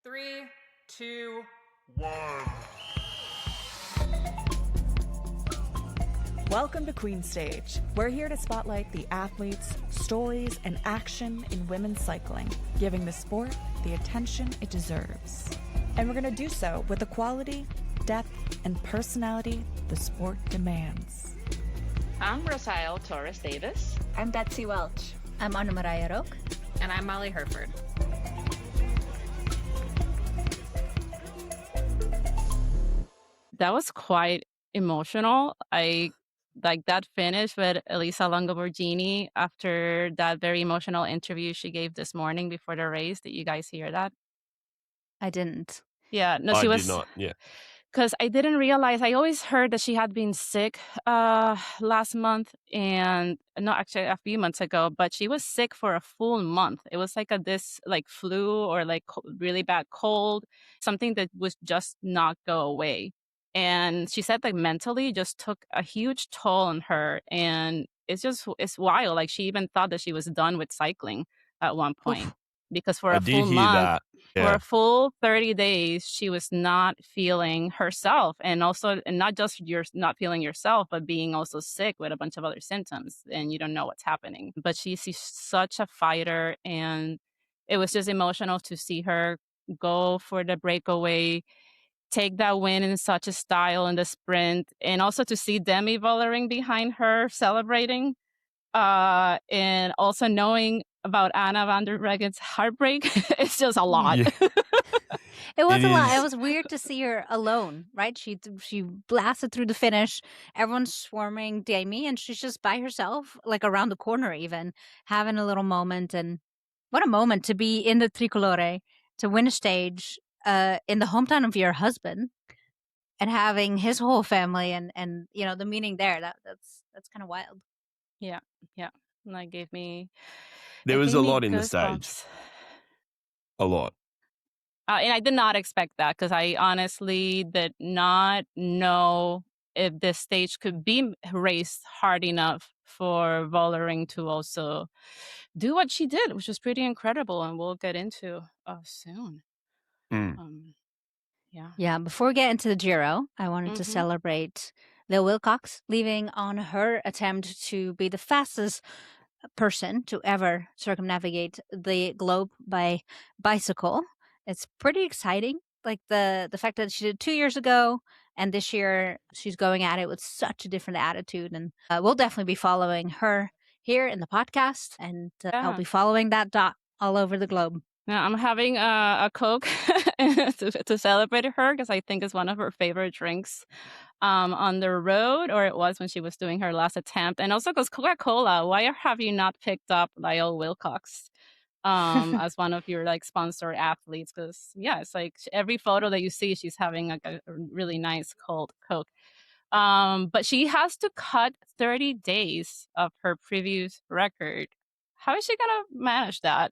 3, 2, 1. Welcome to Queen Stage. We're here to spotlight the athletes, stories, and action in women's cycling, giving the sport the attention it deserves. And we're going to do so with the quality, depth, and personality the sport demands. I'm Rosael Torres Davis. I'm Betsy Welch. I'm Anna Maria Rook. And I'm Molly Herford. That was quite emotional. I like that finish with Elisa Longoborghini after that very emotional interview she gave this morning before the race. Did you guys hear that? I didn't. Yeah, no, I she was. did not. Yeah. Because I didn't realize, I always heard that she had been sick last month, and not actually a few months ago, but she was sick for a full month. It was like this flu or really bad cold, something that was just not go away. And she said mentally just took a huge toll on her. And it's wild. Like she even thought that she was done with cycling at one point. Because for a full month, for a full 30 days, she was not feeling herself. And not just you're not feeling yourself, but being also sick with a bunch of other symptoms. And you don't know what's happening. But she's such a fighter. And it was just emotional to see her go for the breakaway, take that win in such a style in the sprint. And also to see Demi Vollering behind her celebrating. And also knowing about Anna van der Breggen's heartbreak, it's just a lot. Yeah. It was a lot. It was weird to see her alone, right? She blasted through the finish. Everyone's swarming Demi, and she's just by herself, around the corner even, having a little moment. And what a moment to be in the Tricolore, to win a stage in the hometown of your husband, and having his whole family, and the meaning there. That's kind of wild. Yeah. And that gave me. There was a lot in the stage. A lot. And I did not expect that because I honestly did not know if this stage could be raced hard enough for Vollering to also do what she did, which was pretty incredible, and we'll get into soon. Yeah. Before we get into the Giro, I wanted to celebrate Lael Wilcox leaving on her attempt to be the fastest person to ever circumnavigate the globe by bicycle. It's pretty exciting. The fact that she did 2 years ago, and this year she's going at it with such a different attitude. And we'll definitely be following her here in the podcast, and I'll be following that dot all over the globe. Now I'm having a Coke to celebrate her because I think it's one of her favorite drinks on the road, or it was when she was doing her last attempt. And also because Coca-Cola, why have you not picked up Lael Wilcox as one of your sponsor athletes? Because it's every photo that you see, she's having a really nice cold Coke. But she has to cut 30 days of her previous record. How is she going to manage that?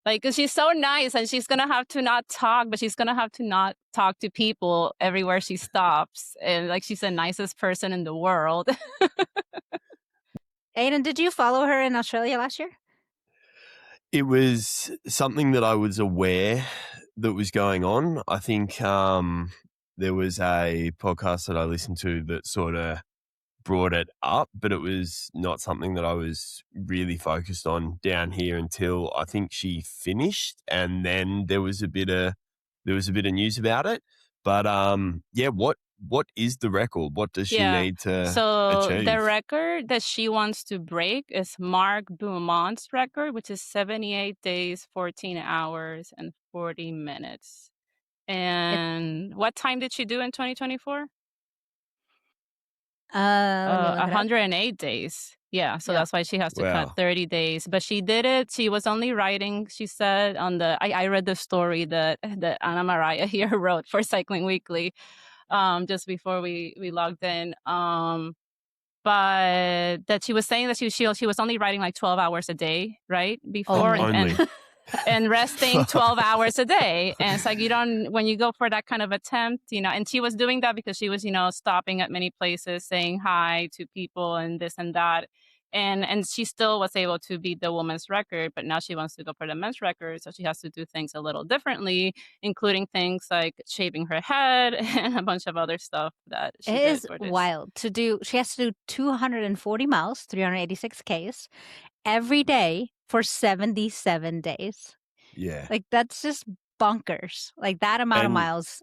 Because she's so nice, and she's going to have to not talk, but she's going to have to not talk to people everywhere she stops. And she's the nicest person in the world. Aiden, did you follow her in Australia last year? It was something that I was aware that was going on. I think there was a podcast that I listened to that sort of brought it up, but it was not something that I was really focused on down here until I think she finished, and then there was a bit of news about it. But what is the record? What does she need to achieve? The record that she wants to break is Marc Beaumont's record, which is 78 days, 14 hours, and 40 minutes. And what time did she do in 2024? 108 days. Yeah, so that's why she has to cut 30 days. But she did it. She was only writing, she said, on the... I read the story that Anna Maria here wrote for Cycling Weekly just before we logged in. But that she was saying that she was only writing 12 hours a day, right? Before. And resting 12 hours a day. And it's you don't, when you go for that kind of attempt, and she was doing that because she was, stopping at many places, saying hi to people and this and that. And she still was able to beat the women's record, but now she wants to go for the men's record, so she has to do things a little differently, including things like shaving her head and a bunch of other stuff that she It did is for this. wild to do. She has to do 240 miles, 386 Ks every day for 77 days. Yeah. Like, that's just bonkers. Like, that amount of And miles.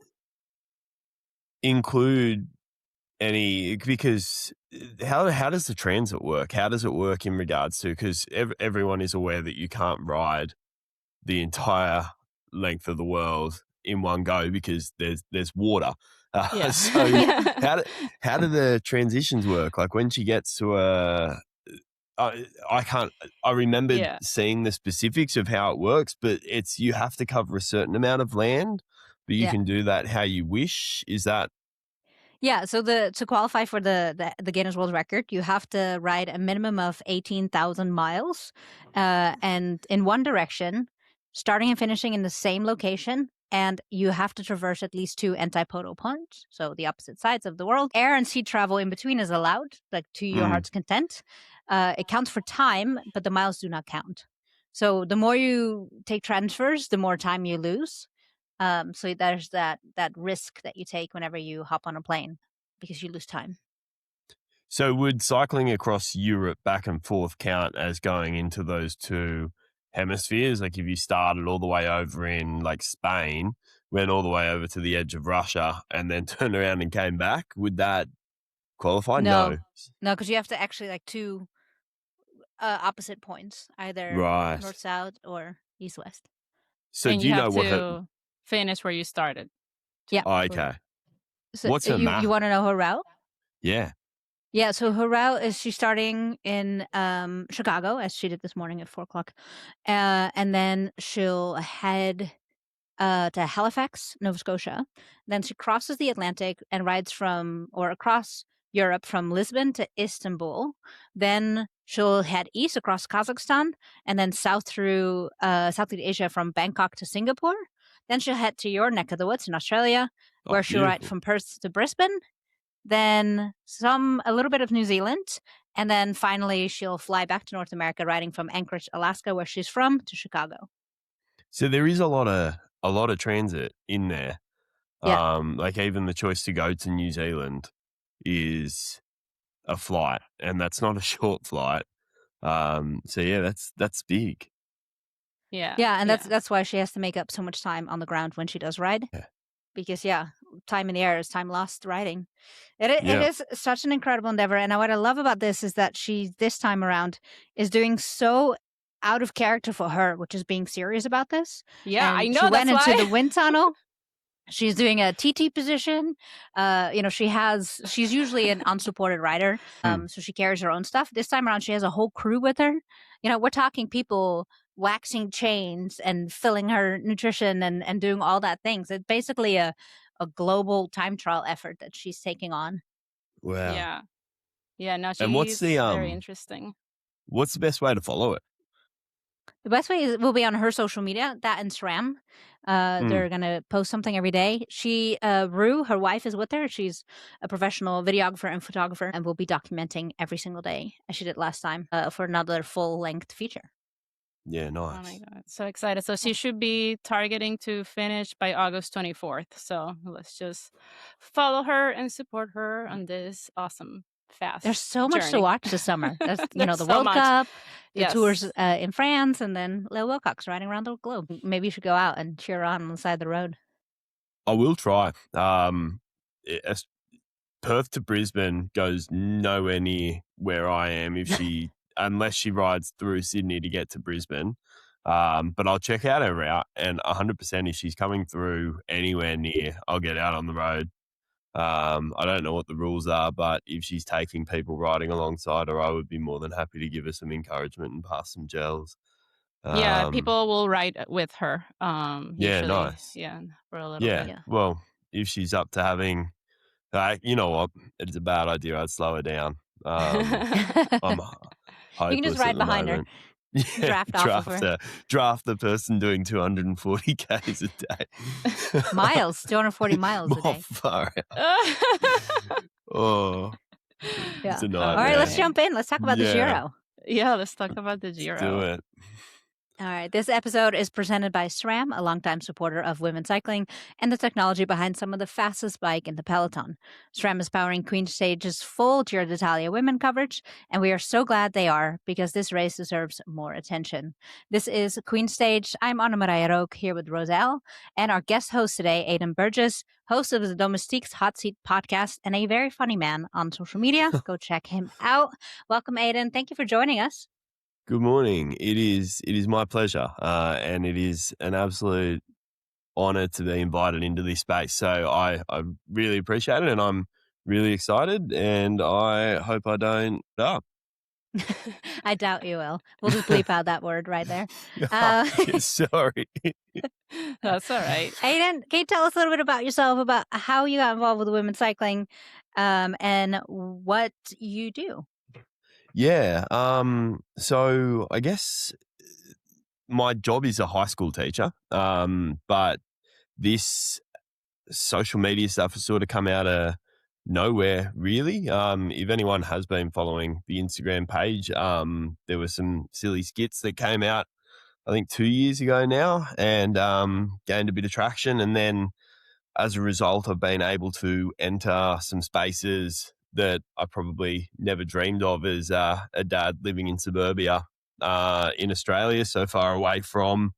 include any, because how does the transit work? How does it work in regards to, because everyone is aware that you can't ride the entire length of the world in one go because there's water. Yeah. So how do the transitions work? Like when she gets to I remember seeing the specifics of how it works, but it's, you have to cover a certain amount of land, but you can do that how you wish. Is that? Yeah, so to qualify for the Guinness World Record, you have to ride a minimum of 18,000 miles, and in one direction, starting and finishing in the same location, and you have to traverse at least 2 antipodal points, so the opposite sides of the world. Air and sea travel in between is allowed, like to your heart's content. It counts for time, but the miles do not count. So the more you take transfers, the more time you lose. So there's that risk that you take whenever you hop on a plane because you lose time. So would cycling across Europe back and forth count as going into those 2 hemispheres? Like if you started all the way over in like Spain, went all the way over to the edge of Russia and then turned around and came back, would that qualify? No, because you have to actually like 2 opposite points, either north-south or east-west. So and do you know have what to finish where you started? Yeah. Oh, okay. So what's her map? You want to know her route? Yeah. Yeah, so her route is she's starting in Chicago, as she did this morning at 4 o'clock. And then she'll head to Halifax, Nova Scotia. Then she crosses the Atlantic and rides across Europe from Lisbon to Istanbul. Then she'll head east across Kazakhstan and then south through Southeast Asia from Bangkok to Singapore. Then she'll head to your neck of the woods in Australia, where she'll ride from Perth to Brisbane. Then a little bit of New Zealand, and then finally she'll fly back to North America, riding from Anchorage, Alaska, where she's from, to Chicago. So there is a lot of transit in there. Yeah. Like even the choice to go to New Zealand is a flight, and that's not a short flight. So yeah, that's big. Yeah. Yeah, and that's why she has to make up so much time on the ground when she does ride. Yeah. Because time in the air is time lost riding. It is such an incredible endeavor, and what I love about this is that she this time around is doing so out of character for her, which is being serious about this. Yeah, and I know. She went that's into why. the wind tunnel. She's doing a TT position. She's usually an unsupported rider, so she carries her own stuff. This time around, she has a whole crew with her. We're talking people waxing chains and filling her nutrition and doing all that things. It's basically a global time trial effort that she's taking on. Wow. Yeah. No, she's And what's the very interesting. What's the best way to follow it? The best way will be on her social media, that and SRAM. They're going to post something every day. She, Rue, her wife, is with her. She's a professional videographer and photographer and will be documenting every single day, as she did last time, for another full-length feature. Yeah, nice. Oh my God, so excited. So she should be targeting to finish by August 24th. So let's just follow her and support her on this awesome fast There's so much to journey. watch this summer. There's, There's the so World much. Cup, the Yes. tours in France, and then Lael Wilcox riding around the globe. Maybe you should go out and cheer on the side of the road. I will try. Perth to Brisbane goes nowhere near where I am unless she rides through Sydney to get to Brisbane. But I'll check out her route, and 100% if she's coming through anywhere near, I'll get out on the road. I don't know what the rules are, but if she's taking people riding alongside her, I would be more than happy to give her some encouragement and pass some gels. Yeah, people will ride with her. Yeah, Usually, nice. Yeah, for a little Yeah. bit. Well, if she's up to having, you know what, it's a bad idea. I'd slow her down. I'm You can just hopeless ride at the behind her. moment. Yeah, Draft off of her. Draft the person doing 240 Ks a day. Miles, 240 miles a day. Far out. Oh. It's a All nightmare. right, let's Okay. jump in. Let's talk about the Yeah. Giro. Yeah, let's talk about the Let's do Giro. it. All right, this episode is presented by SRAM, a longtime supporter of women's cycling and the technology behind some of the fastest bike in the peloton. SRAM is powering Queen Stage's full Giro d'Italia women coverage, and we are so glad they are because this race deserves more attention. This is Queen Stage. I'm Anna Maria Rook here with Roselle, and our guest host today, Aidan Burgess, host of the Domestique's Hot Seat podcast and a very funny man on social media. Go check him out. Welcome, Aidan. Thank you for joining us. Good morning. It is my pleasure, and it is an absolute honor to be invited into this space. So I really appreciate it, and I'm really excited, and I hope I don't. I doubt you will. We'll just bleep out that word right there. Yeah, sorry. That's all right. Aidan, can you tell us a little bit about yourself, about how you got involved with women's cycling, and what you do? Yeah. So I guess my job is a high school teacher. But this social media stuff has sort of come out of nowhere, really. If anyone has been following the Instagram page, there were some silly skits that came out, I think 2 years ago now, and gained a bit of traction. And then as a result, I've been able to enter some spaces that I probably never dreamed of as a dad living in suburbia in Australia, so far away from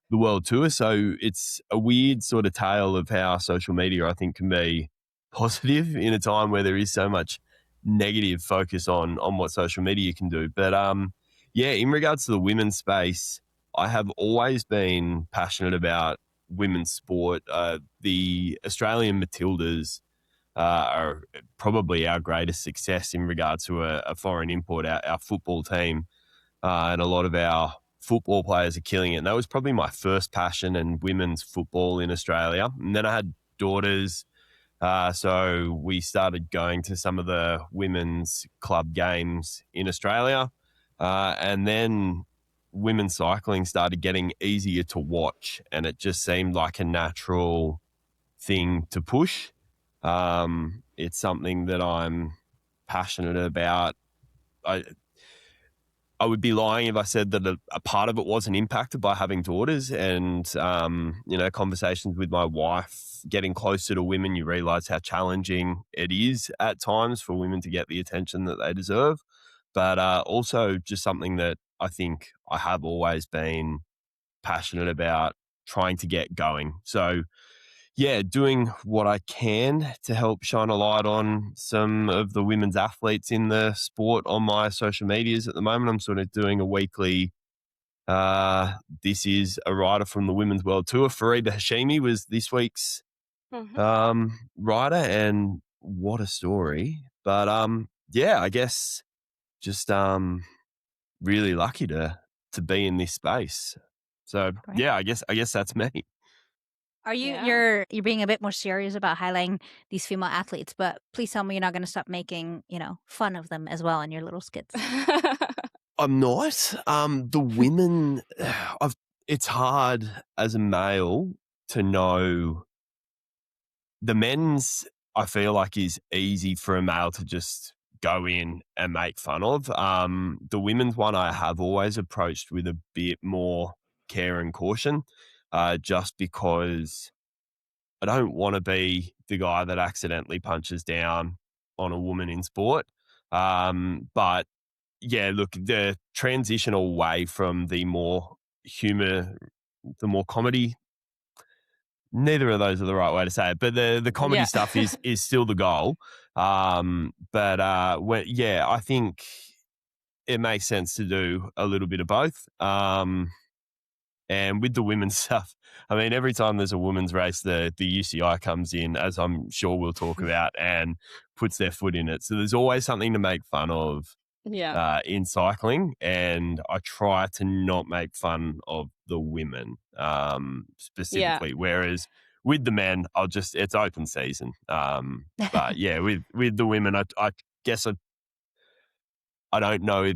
the world tour. So it's a weird sort of tale of how social media, I think, can be positive in a time where there is so much negative focus on what social media can do. But yeah, in regards to the women's space, I have always been passionate about women's sport. The Australian Matildas are probably our greatest success in regards to a foreign import, our football team. And a lot of our football players are killing it. And that was probably my first passion in women's football in Australia. And then I had daughters. So we started going to some of the women's club games in Australia. And then women's cycling started getting easier to watch. And it just seemed like a natural thing to push. It's something that I'm passionate about. I would be lying if I said that a part of it wasn't impacted by having daughters and, conversations with my wife, getting closer to women. You realize how challenging it is at times for women to get the attention that they deserve. But also just something that I think I have always been passionate about trying to get going. So, yeah, doing what I can to help shine a light on some of the women's athletes in the sport on my social medias at the moment. I'm sort of doing a weekly, this is a rider from the Women's World Tour. Fariba Hashimi was this week's rider, and what a story. But yeah, I guess just really lucky to be in this space. So Great. yeah, I guess that's me. Are you Yeah. you're being a bit more serious about highlighting these female athletes, but please tell me you're not going to stop making, fun of them as well in your little skits. I'm not. The women, it's hard as a male to know. The men's, I feel like, is easy for a male to just go in and make fun of. The women's one I have always approached with a bit more care and caution, just because I don't want to be the guy that accidentally punches down on a woman in sport. But yeah, look, the transition away from the more humor, the more comedy, neither of those are the right way to say it, but the comedy Yeah. stuff is still the goal. But I think it makes sense to do a little bit of both. And with the women's stuff, I mean, every time there's a women's race, the UCI comes in, as I'm sure we'll talk about, and puts their foot in it. So there's always something to make fun of Yeah. in cycling, and I try to not make fun of the women specifically. Whereas with the men, it's open season. But yeah, with the women, I guess I don't know if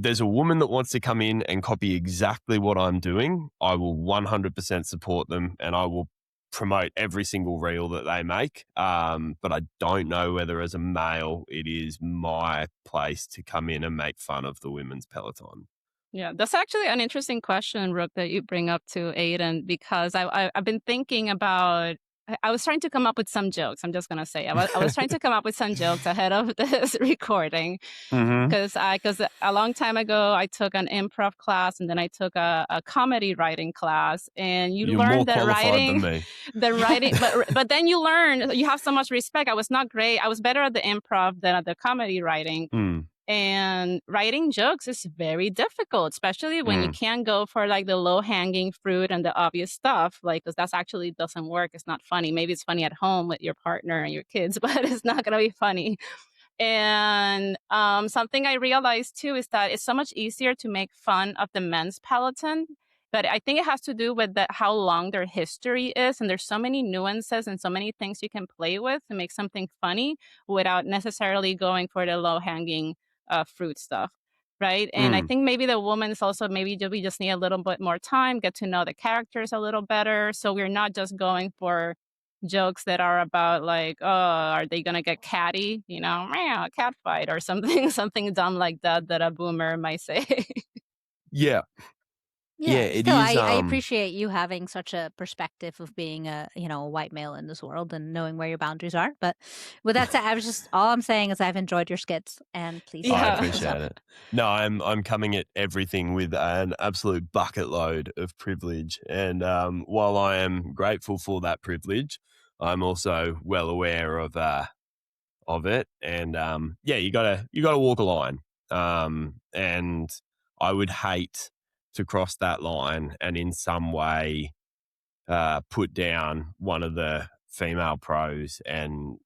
there's a woman that wants to come in and copy exactly what I'm doing, I will 100% support them, and I will promote every single reel that they make. But I don't know whether as a male it is my place to come in and make fun of the women's peloton. Yeah, that's actually an interesting question, Rook, that you bring up to Aiden, because I've been thinking about. I was trying to come up with some jokes. I'm just gonna say I was trying to come up with some jokes ahead of this recording, because a long time ago I took an improv class and then I took a comedy writing class, and you You're learn more that qualified than me. the writing, but then you learn you have so much respect. I was not great. I was better at the improv than at the comedy writing. And writing jokes is very difficult, especially when you can't go for like the low hanging fruit and the obvious stuff, like, because that's actually doesn't work. It's not funny. Maybe it's funny at home with your partner and your kids, but it's not going to be funny. And something I realized too is that it's so much easier to make fun of the men's peloton. But I think it has to do with how long their history is. And there's so many nuances and so many things you can play with to make something funny without necessarily going for the low hanging fruit stuff. Right. And I think maybe the women's also, maybe we just need a little bit more time, get to know the characters a little better. So we're not just going for jokes that are about like, oh, are they going to get catty? You know, a cat fight or something dumb like that a boomer might say. Yeah. Yeah, it still, is. I appreciate you having such a perspective of being a white male in this world and knowing where your boundaries are. But with that said, all I'm saying is I've enjoyed your skits, and please. I appreciate it. No, I'm coming at everything with an absolute bucket load of privilege, and while I am grateful for that privilege, I'm also well aware of it. And you gotta walk a line, and I would hate to cross that line and in some way put down one of the female pros, and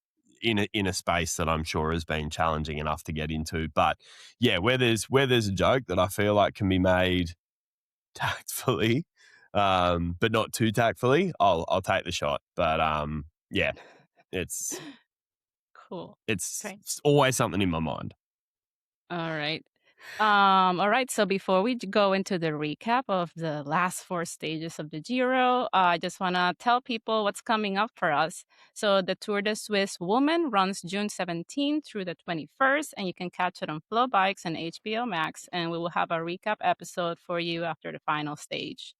in a space that I'm sure has been challenging enough to get into. But yeah, where there's a joke that I feel like can be made tactfully, but not too tactfully, I'll take the shot. But it's cool. It's always something in my mind. All right. So before we go into the recap of the last 4 stages of the Giro, I just want to tell people what's coming up for us. So the Tour de Suisse Woman runs June 17th through the 21st, and you can catch it on Flow Bikes and HBO Max. And we will have a recap episode for you after the final stage.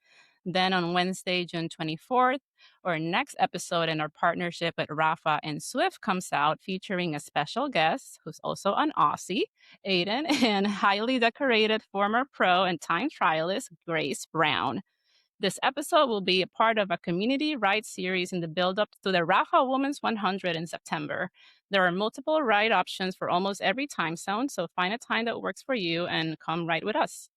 Then on Wednesday, June 24th, our next episode in our partnership with Rafa and Swift comes out, featuring a special guest who's also an Aussie, Aiden, and highly decorated former pro and time trialist, Grace Brown. This episode will be a part of a community ride series in the build-up to the Rafa Women's 100 in September. There are multiple ride options for almost every time zone, so find a time that works for you and come ride with us.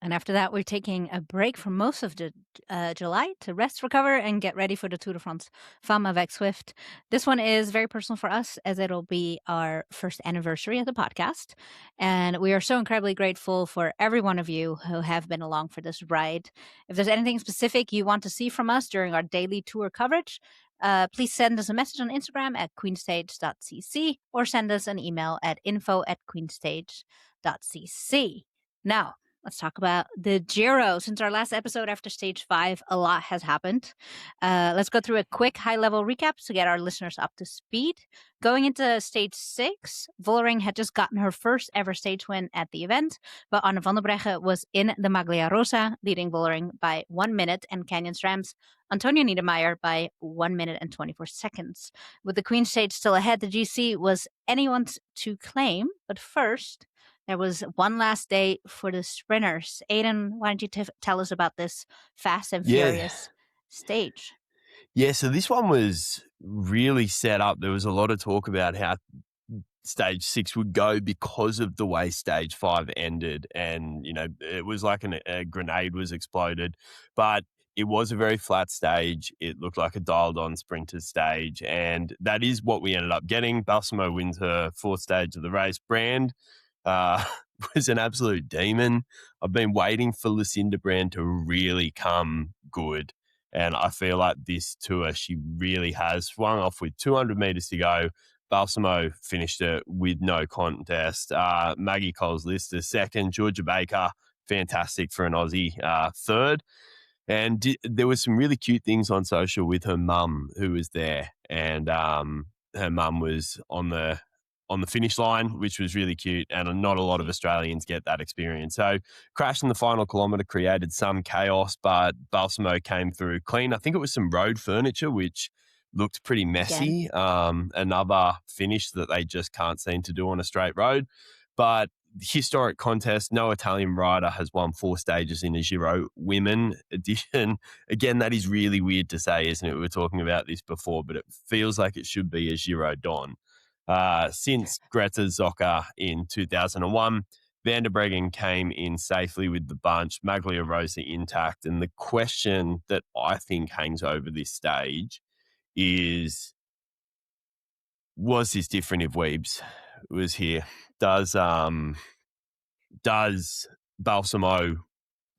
And after that, we're taking a break for most of the July to rest, recover, and get ready for the Tour de France Femme avec Swift. This one is very personal for us, as it'll be our first anniversary of the podcast. And we are so incredibly grateful for every one of you who have been along for this ride. If there's anything specific you want to see from us during our daily tour coverage, please send us a message on Instagram at queenstage.cc or send us an email at info@queenstage.cc. Now, let's talk about the Giro. Since our last episode after stage 5, a lot has happened. Let's go through a quick high-level recap to get our listeners up to speed. Going into stage 6, Vollering had just gotten her first ever stage win at the event, but Anne van der Breggen was in the Maglia Rosa, leading Vollering by 1 minute, and Canyon SRAM's Antonia Niedermeyer by 1 minute and 24 seconds. With the Queen stage still ahead, the GC was anyone's to claim, but first, there was one last day for the sprinters. Aiden, why don't you tell us about this fast and furious stage? Yeah, so this one was really set up. There was a lot of talk about how stage 6 would go because of the way stage 5 ended. And, it was like a grenade was exploded. But it was a very flat stage. It looked like a dialed-on sprinter stage. And that is what we ended up getting. Balsamo wins her 4th stage of the race. Brand was an absolute demon. I've been waiting for Lucinda Brand to really come good. And I feel like this tour, she really has swung off with 200 meters to go. Balsamo finished it with no contest. Maggie Coles-Lyster 2nd. Georgia Baker, fantastic for an Aussie, 3rd. And there was some really cute things on social with her mum who was there, and her mum was on the finish line, which was really cute, and not a lot of Australians get that experience. So crash in the final kilometre created some chaos, but Balsamo came through clean. I think it was some road furniture, which looked pretty messy. Another finish that they just can't seem to do on a straight road. But historic contest, no Italian rider has won 4 stages in a Giro women edition. Again, that is really weird to say, isn't it? We were talking about this before, but it feels like it should be a Giro Donne. Since Greta Zocca in 2001, Van der Breggen came in safely with the bunch, Maglia Rosa intact. And the question that I think hangs over this stage is, was this different if Wiebes was here? Does Balsamo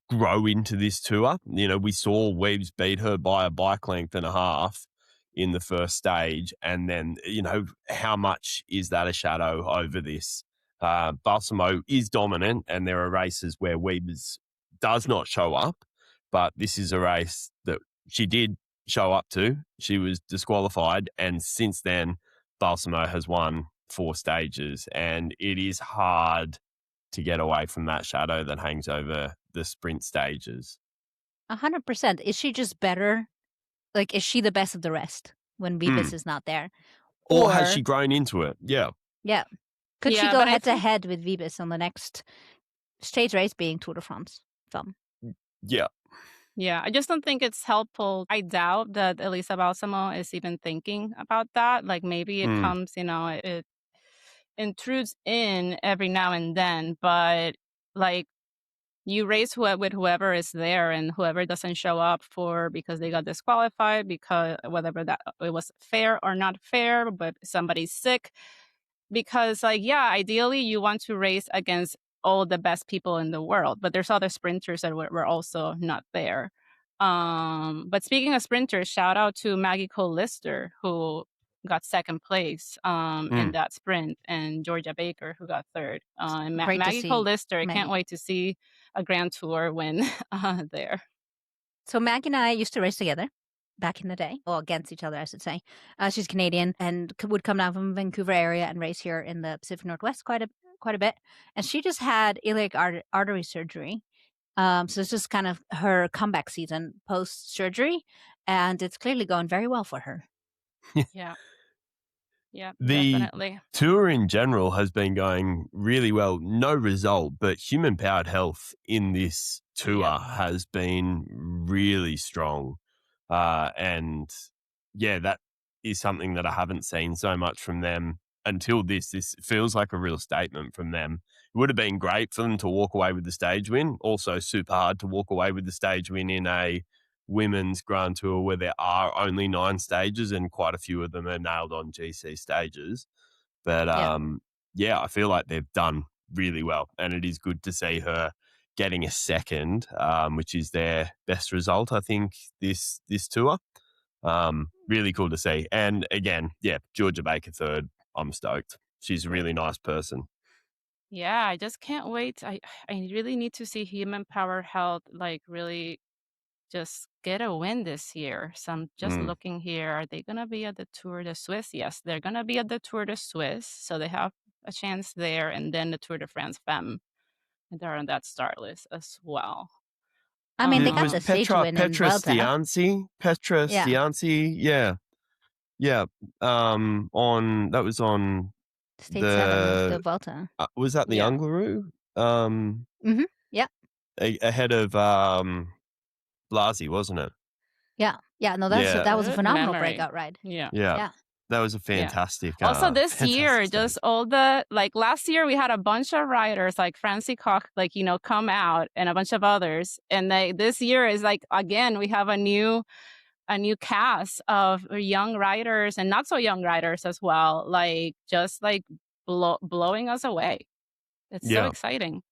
grow into this tour? You know, we saw Wiebes beat her by a bike length and a half in the first stage. And then, you know, how much is that a shadow over this? Balsamo is dominant, and there are races where Wiebes does not show up, but this is a race that she did show up to. She was disqualified, and since then, Balsamo has won 4 stages, and it is hard to get away from that shadow that hangs over the sprint stages. 100%. Is she just better? Like, is she the best of the rest when Wiebes is not there? Or has she grown into it? Yeah. Yeah. Could she Yeah, go but I head to think- head with Wiebes on the next stage race being Tour de France film? Yeah. Yeah, I just don't think it's helpful. I doubt that Elisa Balsamo is even thinking about that. Like maybe it comes, you know, it intrudes in every now and then, but like you race with whoever is there, and whoever doesn't show up because they got disqualified, because whether that it was fair or not fair, but somebody's sick. Because like, yeah, ideally you want to race against all the best people in the world, but there's other sprinters that were also not there. But speaking of sprinters, shout out to Maggie Coles-Lyster, who got second place in that sprint, and Georgia Baker, who got third. And Great to Maggie see Coles-Lyster, I can't Maggie. wait to see a Grand Tour win there. So Maggie and I used to race together back in the day, or against each other, I should say. She's Canadian and would come down from Vancouver area and race here in the Pacific Northwest quite a bit. And she just had iliac artery surgery. So it's just kind of her comeback season post surgery, and it's clearly going very well for her. Yeah. Yeah, The definitely. tour in general has been going really well. No result, but human powered health in this tour has been really strong. And yeah, that is something that I haven't seen so much from them until this. This feels like a real statement from them. It would have been great for them to walk away with the stage win. Also super hard to walk away with the stage win in a women's Grand Tour where there are only 9 stages and quite a few of them are nailed on GC stages. But yeah, I feel like they've done really well, and it is good to see her getting a second, which is their best result, I think, this tour. Really cool to see. And again, yeah, Georgia Baker third. I'm stoked. She's a really nice person. Yeah, I just can't wait. I really need to see human power health like really just get a win this year. So I'm just looking here. Are they going to be at the Tour de Suisse? Yes, they're going to be at the Tour de Suisse. So they have a chance there. And then the Tour de France Femme. And they're on that start list as well. I mean, they It got was the stage Petra win in Vuelta. Stianci. Yeah. Stianci, yeah. That was on Stage 7 of the Vuelta. was that the Yeah. Angliru? Yeah. Ahead of Blasi, wasn't it? Yeah. No, Yeah. that was a Good phenomenal memory. breakout ride. Yeah. Yeah. That was a fantastic. Also, this year, fantastic just stage. all the like last year, we had a bunch of riders like Francie Koch, like come out, and a bunch of others. And this year is like again, we have a new cast of young riders and not so young riders as well. Like just like blowing us away. It's so Yeah. exciting.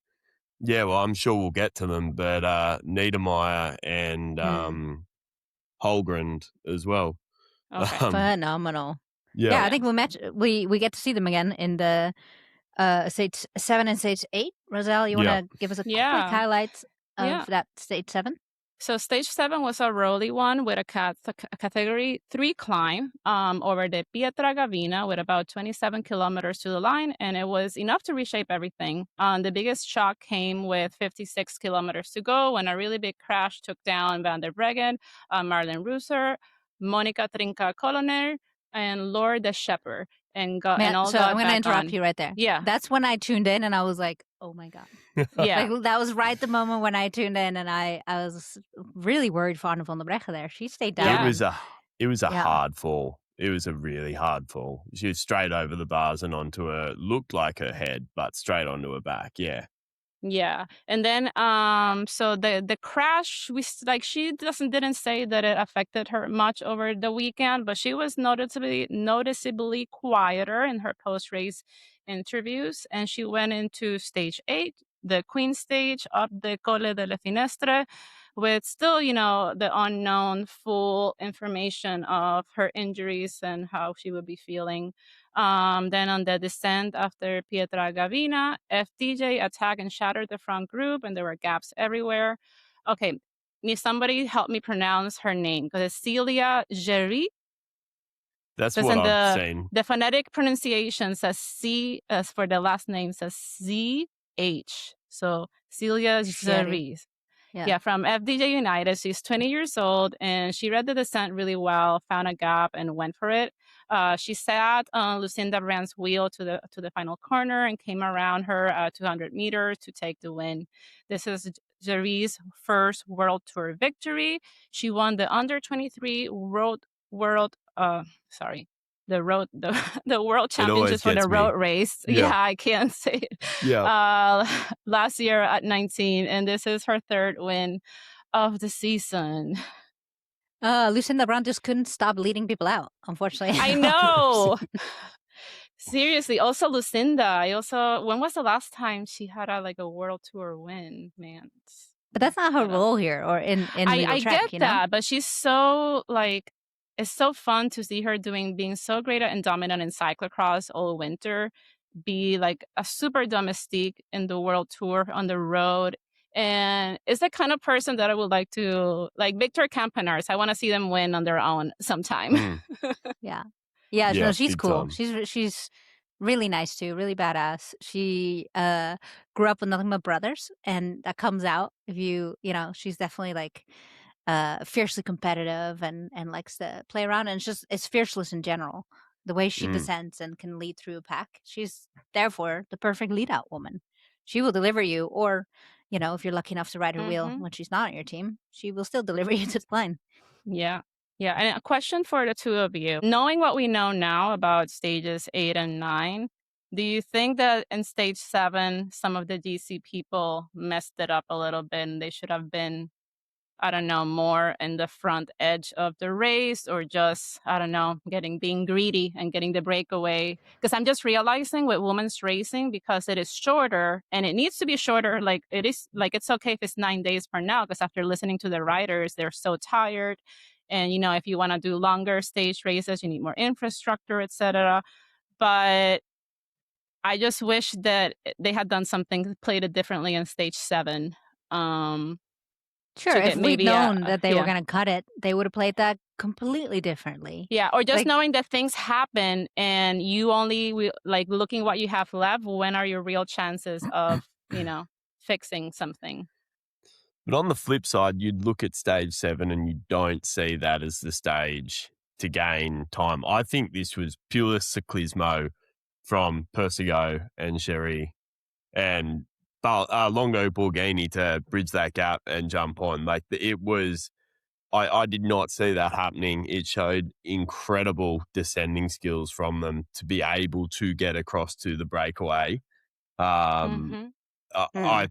Yeah, well, I'm sure we'll get to them, but Niedermeyer and Holgren as well. Okay. Phenomenal. Yeah. Yeah, I think we get to see them again in the stage 7 and stage 8. Roselle, you want to give us a quick highlight of that stage 7? So stage 7 was a rolly one with a category 3 climb over the Pietra Gavina with about 27 kilometers to the line, and it was enough to reshape everything. The biggest shock came with 56 kilometers to go when a really big crash took down Van der Breggen, Marlene Reusser, Monica Trinca-Coloner, and Laure de Shepherd. And all so got I'm going to back interrupt on. you right there. Yeah. That's when I tuned in and I was like, oh my God. Yeah. Like, that was right the moment when I tuned in, and I was really worried for Anne van der Breggen there. She stayed down. Yeah. It was a Yeah. hard fall. It was a really hard fall. She was straight over the bars and onto her, looked like her head, but straight onto her back. Yeah. Yeah. And then so the crash, she didn't say that it affected her much over the weekend, but she was noticeably quieter in her post-race interviews, and she went into stage 8, the Queen stage, up the Colle delle Finestre, with still, the unknown full information of her injuries and how she would be feeling. Then on the descent after Pietra Gavina, FDJ attacked and shattered the front group, and there were gaps everywhere. Okay, somebody help me pronounce her name, because it's Celia Géry. That's what I've seen. The phonetic pronunciation says C, as for the last name says CH. So Celia Géry. Yeah, from FDJ United. She's 20 years old, and she read the descent really well, found a gap, and went for it. She sat on Lucinda Brand's wheel to the final corner and came around her at 200 meters to take the win. This is Géry's first World Tour victory. She won the under 23 the World Championships for the road race. Yeah, I can't say it. Yeah. Last year at 19, and this is her third win of the season. Lucinda Brand just couldn't stop leading people out, unfortunately. I know. Seriously. Also, Lucinda. When was the last time she had a World Tour win, man? But that's not her role here, or in I track, get that, but she's so it's so fun to see her being so great and dominant in cyclocross all winter, be like a super domestique in the World Tour on the road. And it's the kind of person that I would like to, like Victor Campanars. I want to see them win on their own sometime. Yeah, no, she's cool. Time. She's really nice too, really badass. She grew up with nothing but brothers, and that comes out if she's definitely fiercely competitive and likes to play around, and it's fierceless in general. The way she descends and can lead through a pack, she's therefore the perfect lead out woman. She will deliver you, or if you're lucky enough to ride her wheel when she's not on your team, she will still deliver you to the line. Yeah. And a question for the two of you. Knowing what we know now about stages 8 and 9, do you think that in stage 7, some of the DC people messed it up a little bit and they should have been, I don't know, more in the front edge of the race, or just, I don't know, being greedy and getting the breakaway? Because I'm just realizing with women's racing, because it is shorter and it needs to be shorter, it's okay if it's 9 days from now, because after listening to the riders, they're so tired. And, if you want to do longer stage races, you need more infrastructure, etc. But I just wish that they had done something, played it differently in stage 7. Sure, if we'd known that they were going to cut it, they would have played that completely differently. Yeah, or just knowing that things happen and you only, looking what you have left, when are your real chances of, fixing something? But on the flip side, you'd look at stage 7 and you don't see that as the stage to gain time. I think this was pure cyclismo from Persigo and Géry and Longo Borghini to bridge that gap and jump on. It was, I did not see that happening. It showed incredible descending skills from them to be able to get across to the breakaway. I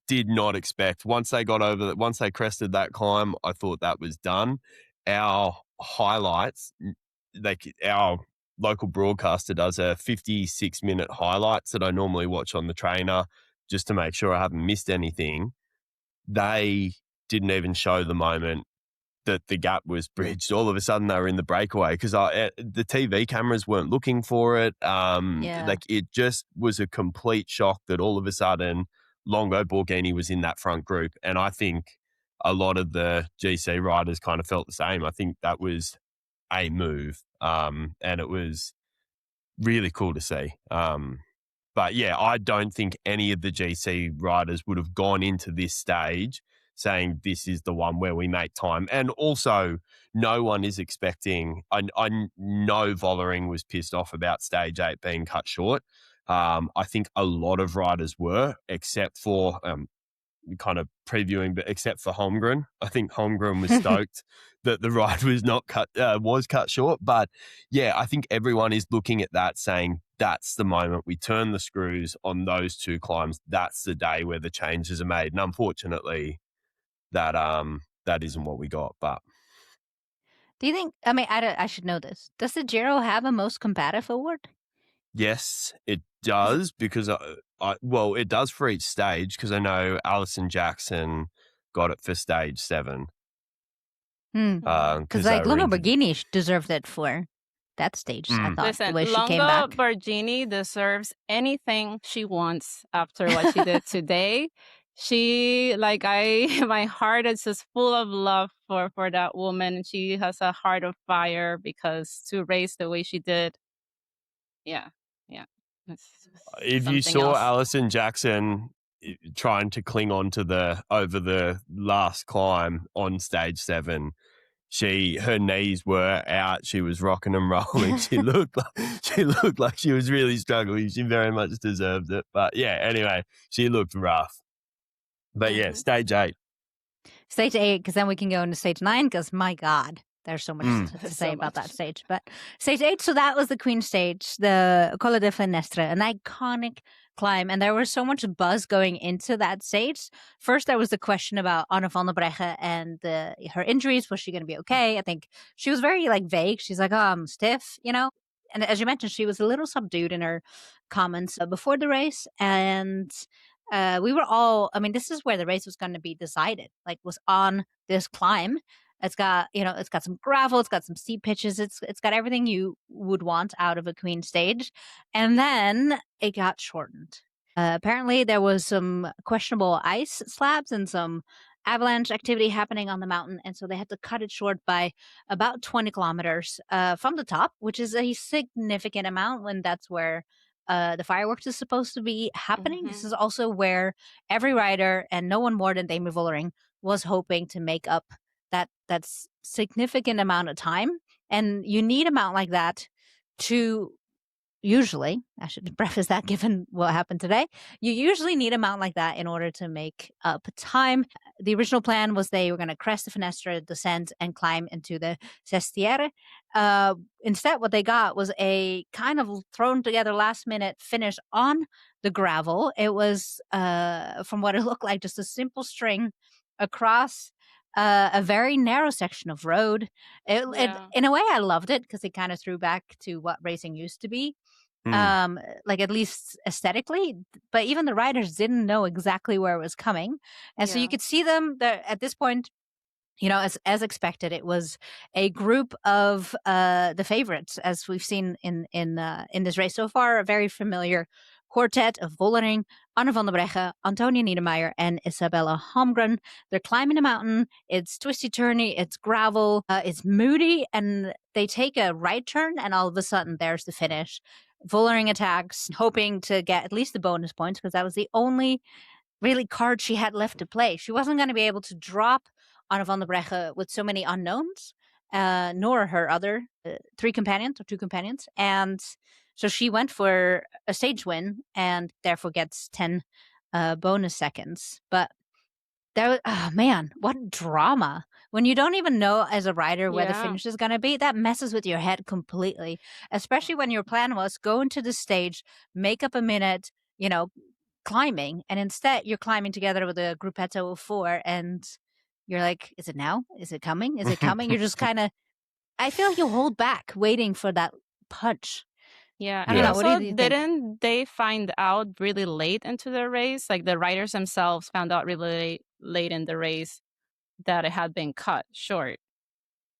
did not expect, once they crested that climb, I thought that was done. Our highlights, our local broadcaster does a 56-minute highlights that I normally watch on the trainer just to make sure I haven't missed anything. They didn't even show the moment that the gap was bridged. All of a sudden they were in the breakaway because the TV cameras weren't looking for it. It just was a complete shock that all of a sudden Longo Borghini was in that front group. And I think a lot of the GC riders kind of felt the same. I think that was a move, and it was really cool to see. But yeah, I don't think any of the GC riders would have gone into this stage saying this is the one where we make time. And also, no one is expecting. I know Vollering was pissed off about stage 8 being cut short. I think a lot of riders were, except for kind of previewing, but except for Holmgren. I think Holmgren was stoked that the ride was not cut short. But yeah, I think everyone is looking at that saying that's the moment we turn the screws on those 2 climbs. That's the day where the changes are made. And unfortunately, that isn't what we got. But Do you think? I mean, I should know this. Does the Giro have a most combative award? yes, it does, because well, it does for each stage, because I know Alison Jackson got it for stage 7. Because like Lamborghini deserved it for that stage. I thought Listen, the way she came back. Lamborghini deserves anything she wants after what she did today. My heart is just full of love for that woman. She has a heart of fire, because to race the way she did, yeah. If you saw Alison Jackson trying to cling on to over the last climb on stage 7, her knees were out. She was rocking and rolling. She looked like she was really struggling. She very much deserved it. But yeah, anyway, she looked rough. But yeah, stage 8. Stage 8, because then we can go into stage 9, because my God, there's so much to say about that stage. But stage 8, so that was the Queen stage, the Colle de Fenestre, an iconic climb. And there was so much buzz going into that stage. First, there was the question about Anne van der Breggen and her injuries. Was she going to be okay? I think she was very vague. She's like, oh, I'm stiff, And as you mentioned, she was a little subdued in her comments before the race. And we were all, this is where the race was going to be decided, was on this climb. It's got, it's got some gravel, it's got some steep pitches, it's got everything you would want out of a Queen stage. And then it got shortened. Apparently there was some questionable ice slabs and some avalanche activity happening on the mountain. And so they had to cut it short by about 20 kilometers from the top, which is a significant amount when that's where the fireworks is supposed to be happening. This is also where every rider, and no one more than Demi Vollering, was hoping to make up that significant amount of time. And you need a mount like that to usually, I should preface that given what happened today, you usually need a mount like that in order to make up time. The original plan was they were going to crest the Fenestre, descend, and climb into the Sestiere. Instead, what they got was a kind of thrown together last minute finish on the gravel. It was, from what it looked like, just a simple string across a very narrow section of road. In a way, I loved it, because it kind of threw back to what racing used to be, at least aesthetically. But even the riders didn't know exactly where it was coming, and so you could see them there at this point. As expected, it was a group of the favorites, as we've seen in this race so far. A very familiar quartet of Vollering, Anne van der Breggen, Antonia Niedermeyer, and Isabella Holmgren. They're climbing a mountain. It's twisty-turny, it's gravel, it's moody, and they take a right turn, and all of a sudden, there's the finish. Vollering attacks, hoping to get at least the bonus points, because that was the only really card she had left to play. She wasn't going to be able to drop Anne van der Breggen with so many unknowns, nor her other 2 companions. And so she went for a stage win and therefore gets 10 bonus seconds. But man, what drama. When you don't even know as a rider where the finish is going to be, that messes with your head completely. Especially when your plan was go into the stage, make up a minute, climbing. And instead you're climbing together with a gruppetto of 4 and you're like, is it now? Is it coming? Is it coming? You're just kind of, I feel like you hold back waiting for that punch. Yeah, I don't know. What do you think? Didn't they find out really late into the race? Like the riders themselves found out really late in the race that it had been cut short.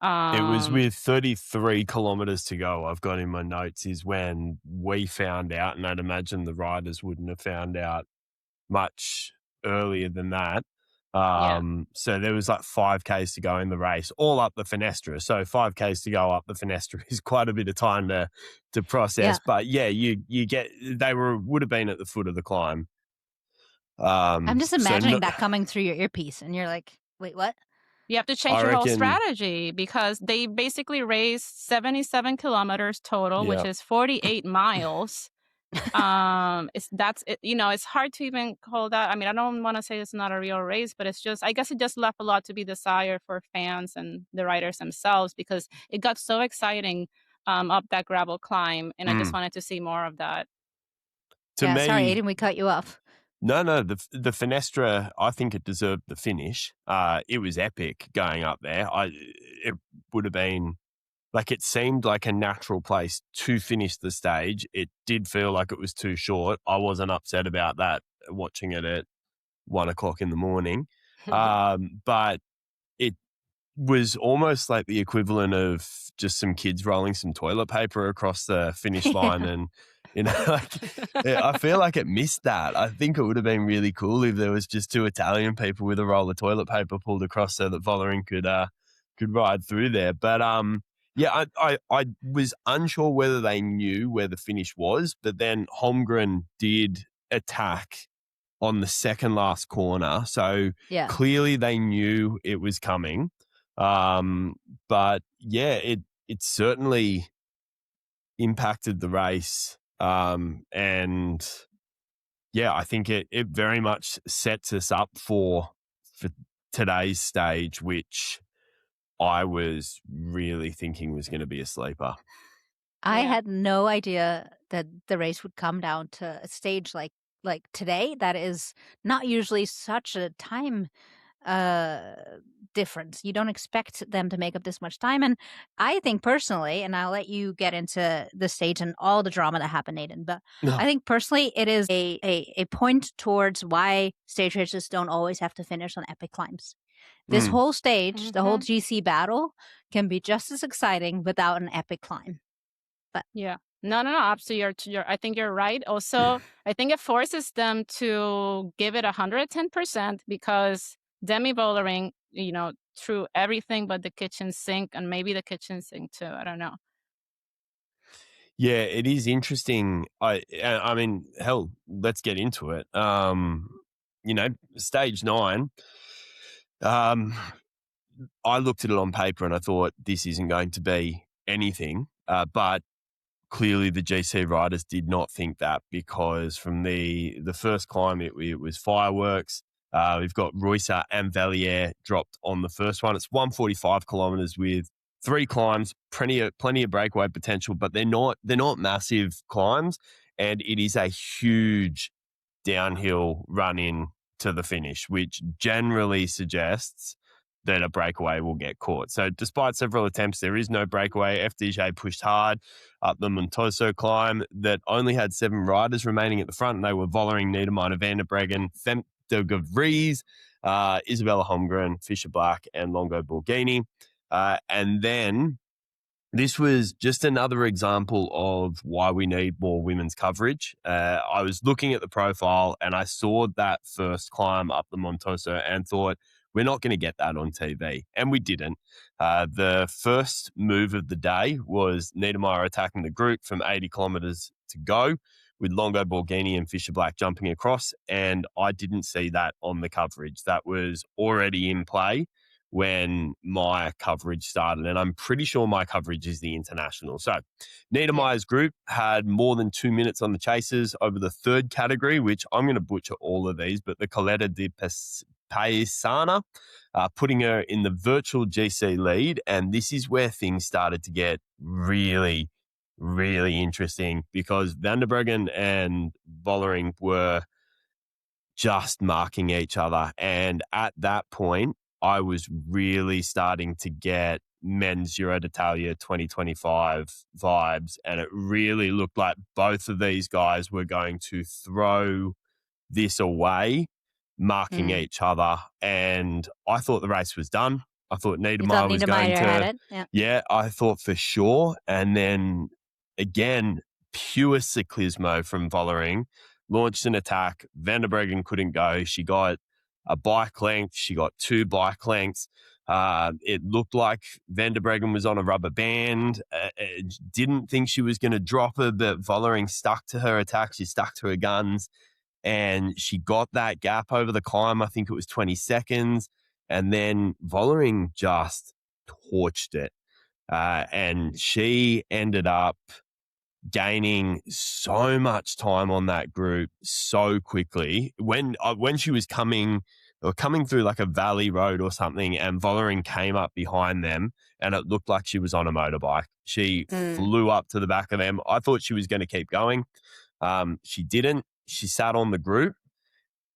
It was with 33 kilometers to go, I've got in my notes, is when we found out, and I'd imagine the riders wouldn't have found out much earlier than that. So there was like 5Ks to go in the race, all up the Fenestra. So 5Ks to go up the Fenestra is quite a bit of time to process. Yeah. But yeah, they would have been at the foot of the climb. I'm just imagining that coming through your earpiece, and you're like, wait, what? You have to change your whole strategy, because they basically raced 77 kilometers total, which is 48 miles. It's hard to even call that. I mean, I don't want to say it's not a real race, but it's just, I guess it just left a lot to be desired for fans and the riders themselves, because it got so exciting up that gravel climb, and I just wanted to see more of that. Me, sorry, Aiden, we cut you off. No, the Fenestra, I think it deserved the finish. It was epic going up there. It would have been, like, it seemed like a natural place to finish the stage. It did feel like it was too short. I wasn't upset about that watching it at 1 o'clock in the morning. But it was almost like the equivalent of just some kids rolling some toilet paper across the finish line. And, I feel like it missed that. I think it would have been really cool if there was just 2 Italian people with a roll of toilet paper pulled across so that Vollering could ride through there. But I was unsure whether they knew where the finish was, but then Holmgren did attack on the second last corner. So clearly they knew it was coming. But yeah, it certainly impacted the race. And yeah, I think it very much sets us up for today's stage, which I was really thinking was going to be a sleeper. I had no idea that the race would come down to a stage like today. That is not usually such a time difference. You don't expect them to make up this much time. And I think personally, and I'll let you get into the stage and all the drama that happened, Aiden, but I think personally it is a point towards why stage races don't always have to finish on epic climbs. This whole stage, the whole GC battle, can be just as exciting without an epic climb. But yeah. No, absolutely. I think you're right. Also, I think it forces them to give it 110%, because Demi Vollering, threw everything but the kitchen sink, and maybe the kitchen sink too. I don't know. Yeah, it is interesting. I mean, hell, let's get into it. Stage 9. I looked at it on paper and I thought this isn't going to be anything. But clearly the GC riders did not think that, because from the first climb, it was fireworks. We've got Reusser and Valliere dropped on the first one. It's 145 kilometers with 3 climbs, plenty of breakaway potential, but they're not massive climbs, and it is a huge downhill run in to the finish, which generally suggests that a breakaway will get caught. So despite several attempts, there is no breakaway. FDJ pushed hard up the Montoso climb that only had 7 riders remaining at the front, and they were Vollering, Niedermeyer, Van der Breggen, Femke de Vries, Isabella Holmgren, Fisher Black, and Longo Borghini. And then this was just another example of why we need more women's coverage. I was looking at the profile and I saw that first climb up the Montoso and thought, we're not going to get that on TV. And we didn't. The first move of the day was Niedermeyer attacking the group from 80 kilometers to go, with Longo Borghini and Fisher Black jumping across. And I didn't see that on the coverage. That was already in play when my coverage started. And I'm pretty sure my coverage is the international. So Niedermeyer's group had more than 2 minutes on the chasers over the third category, which I'm going to butcher all of these, but the Colletta di Paesana, putting her in the virtual GC lead. And this is where things started to get really, really interesting, because Van der Breggen and Vollering were just marking each other. And at that point, I was really starting to get men's Giro d'Italia 2025 vibes. And it really looked like both of these guys were going to throw this away, marking each other. And I thought the race was done. I thought Niedermeyer was going to. Yeah, I thought for sure. And then again, pure cyclismo from Vollering, launched an attack. Van der Breggen couldn't go. She got a bike length. She got 2 bike lengths. It looked like Van der Breggen was on a rubber band. Didn't think she was going to drop her, but Vollering stuck to her attack. She stuck to her guns, and she got that gap over the climb. I think it was 20 seconds. And then Vollering just torched it. And she ended up gaining so much time on that group so quickly. When she was coming through like a valley road or something, and Vollering came up behind them, and it looked like she was on a motorbike. She flew up to the back of them. I thought she was going to keep going. She didn't. She sat on the group,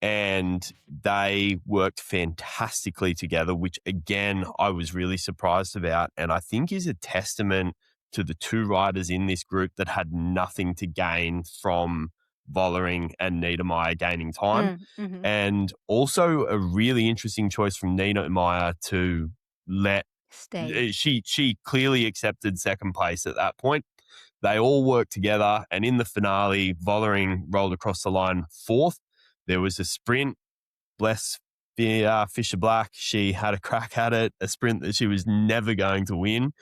and they worked fantastically together, which again, I was really surprised about, and I think is a testament to the 2 riders in this group that had nothing to gain from Vollering and Niedermeyer gaining time. And also a really interesting choice from Niedermeyer to let Stay. She clearly accepted second place at that point. They all worked together, and in the finale, Vollering rolled across the line 4th. There was a sprint. Bless Fisher Black. She had a crack at it, a sprint that she was never going to win.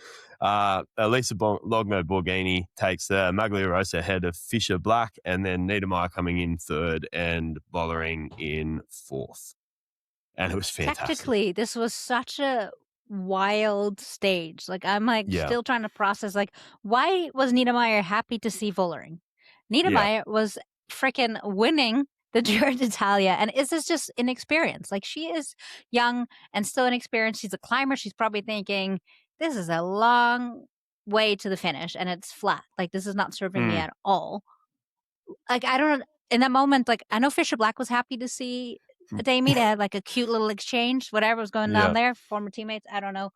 Elisa Logno Borghini takes the Maglia Rosa ahead of Fisher Black, and then Niedermeyer coming in 3rd and Vollering in 4th. And it was fantastic. Tactically, this was such a wild stage. Like, I'm still trying to process, like, why was Niedermeyer happy to see Vollering? Niedermeyer was freaking winning the Giro d'Italia, and is this just inexperience? Like, she is young and still inexperienced. She's a climber. She's probably thinking, this is a long way to the finish, and it's flat. Like, this is not serving me at all. Like, I don't know. In that moment, like, I know Fisher Black was happy to see Damie. They had like a cute little exchange, whatever was going on there. Former teammates, I don't know.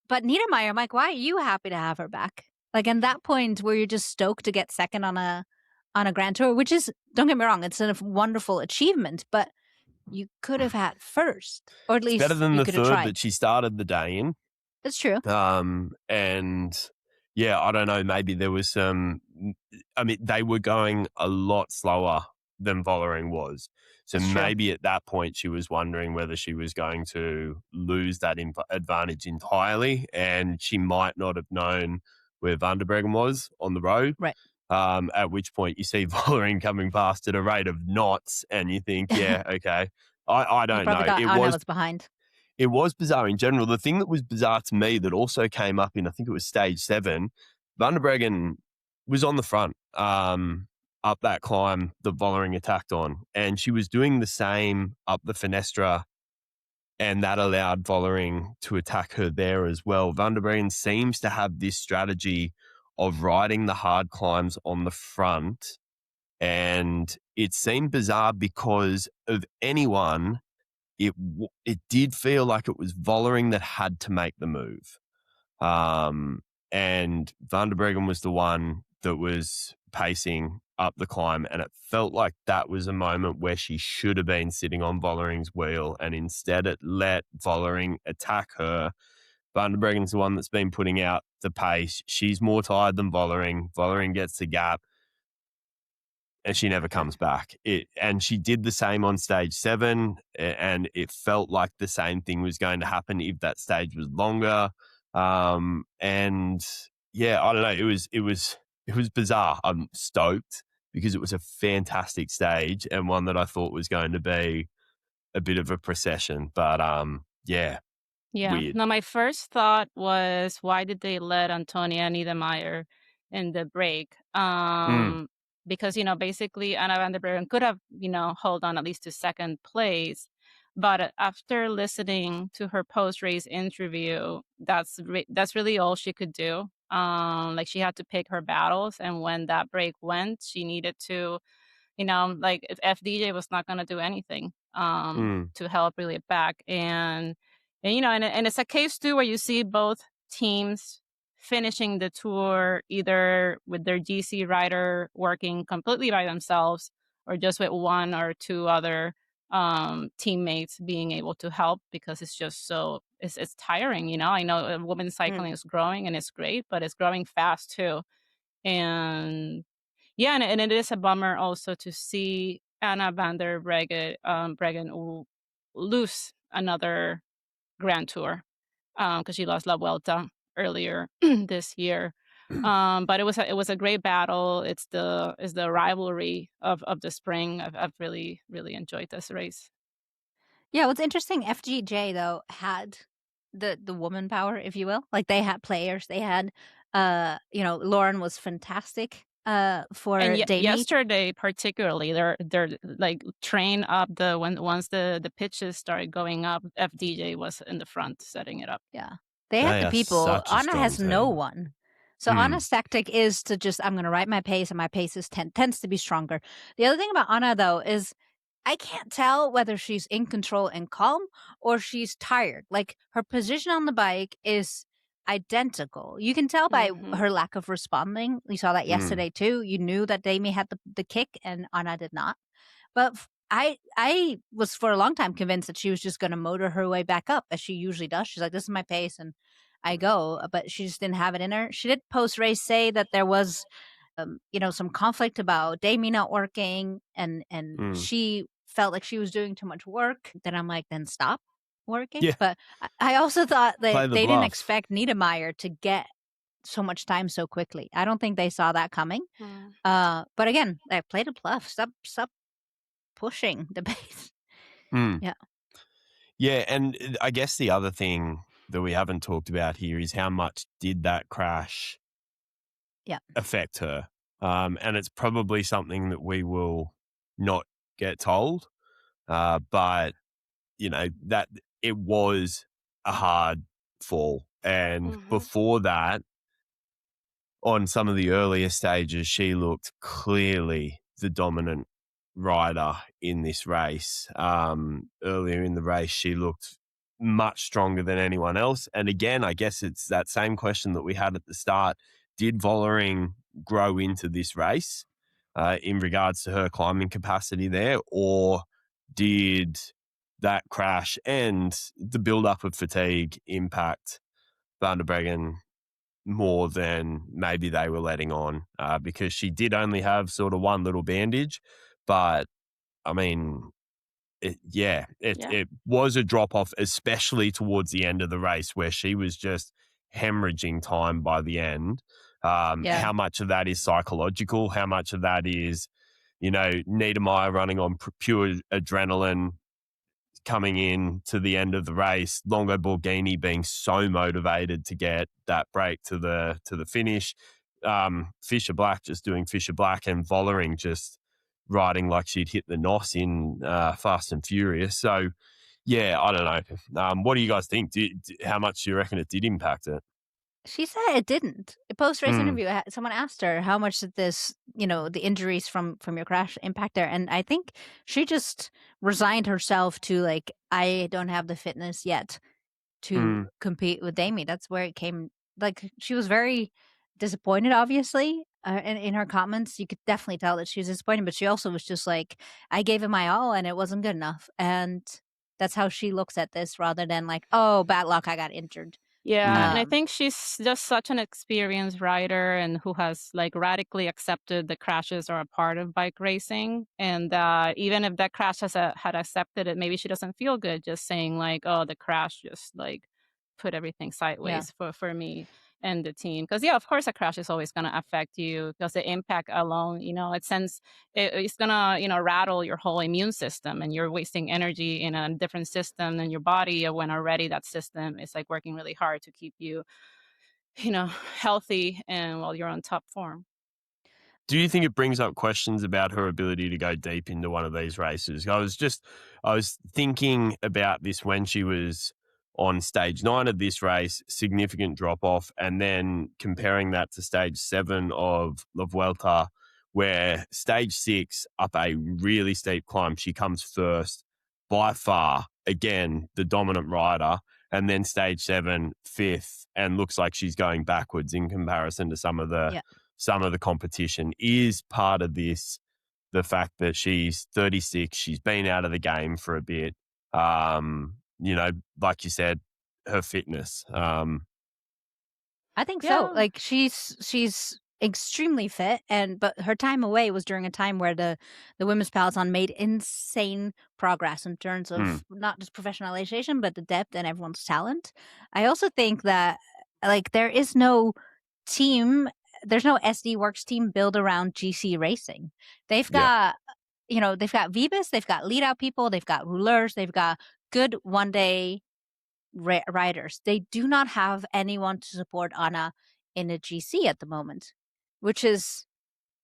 But Niedermeyer, I'm like, why are you happy to have her back? Like, in that point where you're just stoked to get second on a Grand Tour, which is, don't get me wrong, it's a wonderful achievement, but you could have had first, or at least better than you the could 3rd have tried. that she started the day in. That's true. And yeah, I don't know, maybe there was some, I mean, they were going a lot slower than Vollering was. So That's maybe true. at that point she was wondering whether she was going to lose that advantage entirely, and she might not have known where Van der Breggen was on the road. Right. At which point you see Vollering coming past at a rate of knots, and you think, yeah, okay. I don't know. I know what's behind. It was bizarre in general. The thing that was bizarre to me that also came up in, I think it was stage 7, Van der Breggen was on the front up that climb that Vollering attacked on, and she was doing the same up the Finestra, and that allowed Vollering to attack her there as well. Van der Breggen seems to have this strategy of riding the hard climbs on the front, and it seemed bizarre because of anyone, it did feel like it was Vollering that had to make the move. And Van der Breggen was the one that was pacing up the climb, and it felt like that was a moment where she should have been sitting on Vollering's wheel, and instead it let Vollering attack her. Van der Breggen's the one that's been putting out the pace. She's more tired than Vollering. Vollering gets the gap, and she never comes back. And she did the same on stage 7, and it felt like the same thing was going to happen if that stage was longer. And yeah, I don't know. It was bizarre. I'm stoked because it was a fantastic stage and one that I thought was going to be a bit of a procession. But yeah. Weird. Now, my first thought was, why did they let Antonia Niedermeyer in the break? Because, basically Anna van der Breggen could have, hold on at least to second place. But after listening to her post-race interview, that's really all she could do. Like, she had to pick her battles. And when that break went, she needed to, like, if FDJ was not going to do anything to help reel it back. And it's a case too where you see both teams finishing the tour either with their GC rider working completely by themselves or just with one or two other teammates being able to help, because it's just so it's tiring. I know women's cycling is growing and it's great, but it's growing fast too. And yeah, and it is a bummer also to see Anna van der Breggen will lose another Grand Tour because she lost La Vuelta earlier this year. But it was a great battle. It's the rivalry of the spring. I've really enjoyed this race. Yeah, what's interesting, FGJ though had the woman power, if you will. Like they had players. They had Lauren was fantastic for And Damie. yesterday particularly, they're like train up once the pitches started going up, FDJ was in the front setting it up. Yeah. They had They the are people. such a Anna strong has no team. one. So Anna's tactic is to just, I'm going to write my pace, and my pace tends to be stronger. The other thing about Anna, though, is I can't tell whether she's in control and calm or she's tired. Like her position on the bike is identical. You can tell by her lack of responding. We saw that yesterday too. You knew that Damie had the kick and Anna did not. But I was for a long time convinced that she was just going to motor her way back up as she usually does. She's like, this is my pace and I go, but she just didn't have it in her. She did post race say that there was some conflict about Damie not working and she felt like she was doing too much work. Then I'm like, then stop working. Yeah. But I also thought that they didn't bluff. expect Niedermeyer to get so much time so quickly. I don't think they saw that coming. But again, they played a bluff. Stop pushing the pace. Yeah. Yeah, and I guess the other thing that we haven't talked about here is how much did that crash affect her? And it's probably something that we will not get told. But, that it was a hard fall. And before that, on some of the earlier stages, she looked clearly the dominant rider in this race. Earlier in the race, she looked much stronger than anyone else. And again, I guess it's that same question that we had at the start. Did Vollering grow into this race in regards to her climbing capacity there, or did that crash and the build-up of fatigue impact Van der Breggen more than maybe they were letting on? Because she did only have sort of one little bandage, but I mean, it was a drop-off, especially towards the end of the race where she was just hemorrhaging time by the end. How much of that is psychological? How much of that is, Niedermeyer running on pure adrenaline, coming in to the end of the race, Longo Borghini being so motivated to get that break to the finish, Fisher Black just doing Fisher Black, and Vollering just riding like she'd hit the NOS in Fast and Furious. So, yeah, I don't know. What do you guys think? How much do you reckon it did impact it? She said it didn't. A post-race interview, someone asked her, how much did this, the injuries from your crash impact her? And I think she just resigned herself to, like, I don't have the fitness yet to compete with Damie. That's where it came. Like, she was very disappointed, obviously. In her comments, you could definitely tell that she was disappointed, but she also was just like, I gave it my all and it wasn't good enough. And that's how she looks at this, rather than like, oh, bad luck, I got injured. Yeah, and I think she's just such an experienced rider and who has like radically accepted the crashes are a part of bike racing. And even if that crash had accepted it, maybe she doesn't feel good just saying like, oh, the crash just like put everything sideways for me and the team. Because of course a crash is always going to affect you, because the impact alone, it's going to, rattle your whole immune system, and you're wasting energy in a different system than your body when already that system is like working really hard to keep you, healthy and while you're on top form. Do you think it brings up questions about her ability to go deep into one of these races? I was thinking about this when she was on stage 9 of this race, significant drop off, and then comparing that to stage 7 of La Vuelta, where stage 6 up a really steep climb, she comes first by far, again, the dominant rider, and then stage 7, 5th, and looks like she's going backwards in comparison to some of the competition. Is part of this the fact that she's 36, she's been out of the game for a bit, like you said, her fitness. I think so. Like she's extremely fit, but her time away was during a time where the women's peloton made insane progress in terms of not just professionalization, but the depth and everyone's talent. I also think that like there's no SD Works team built around GC racing. They've got they've got Wiebes, they've got lead out people, they've got rouleurs, they've got good one day riders. They do not have anyone to support Anna in a GC at the moment, which is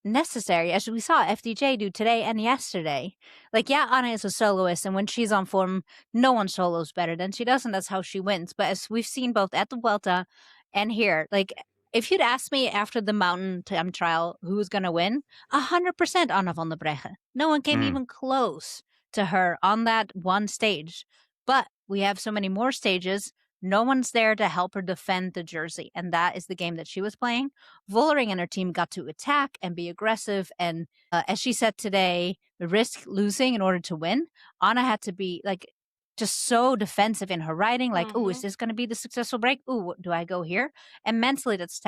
necessary, as we saw FDJ do today and yesterday. Like, yeah, Anna is a soloist, and when she's on form, no one solos better than she does, and that's how she wins. But as we've seen both at the Vuelta and here, like, if you'd asked me after the mountain time trial who's going to win, 100% Anna van der Breggen. No one came even close to her on that one stage. But we have so many more stages. No one's there to help her defend the jersey. And that is the game that she was playing. Vollering and her team got to attack and be aggressive. And as she said today, risk losing in order to win. Anna had to be like just so defensive in her riding. Like, oh, is this going to be the successful break? Oh, do I go here? And mentally, that's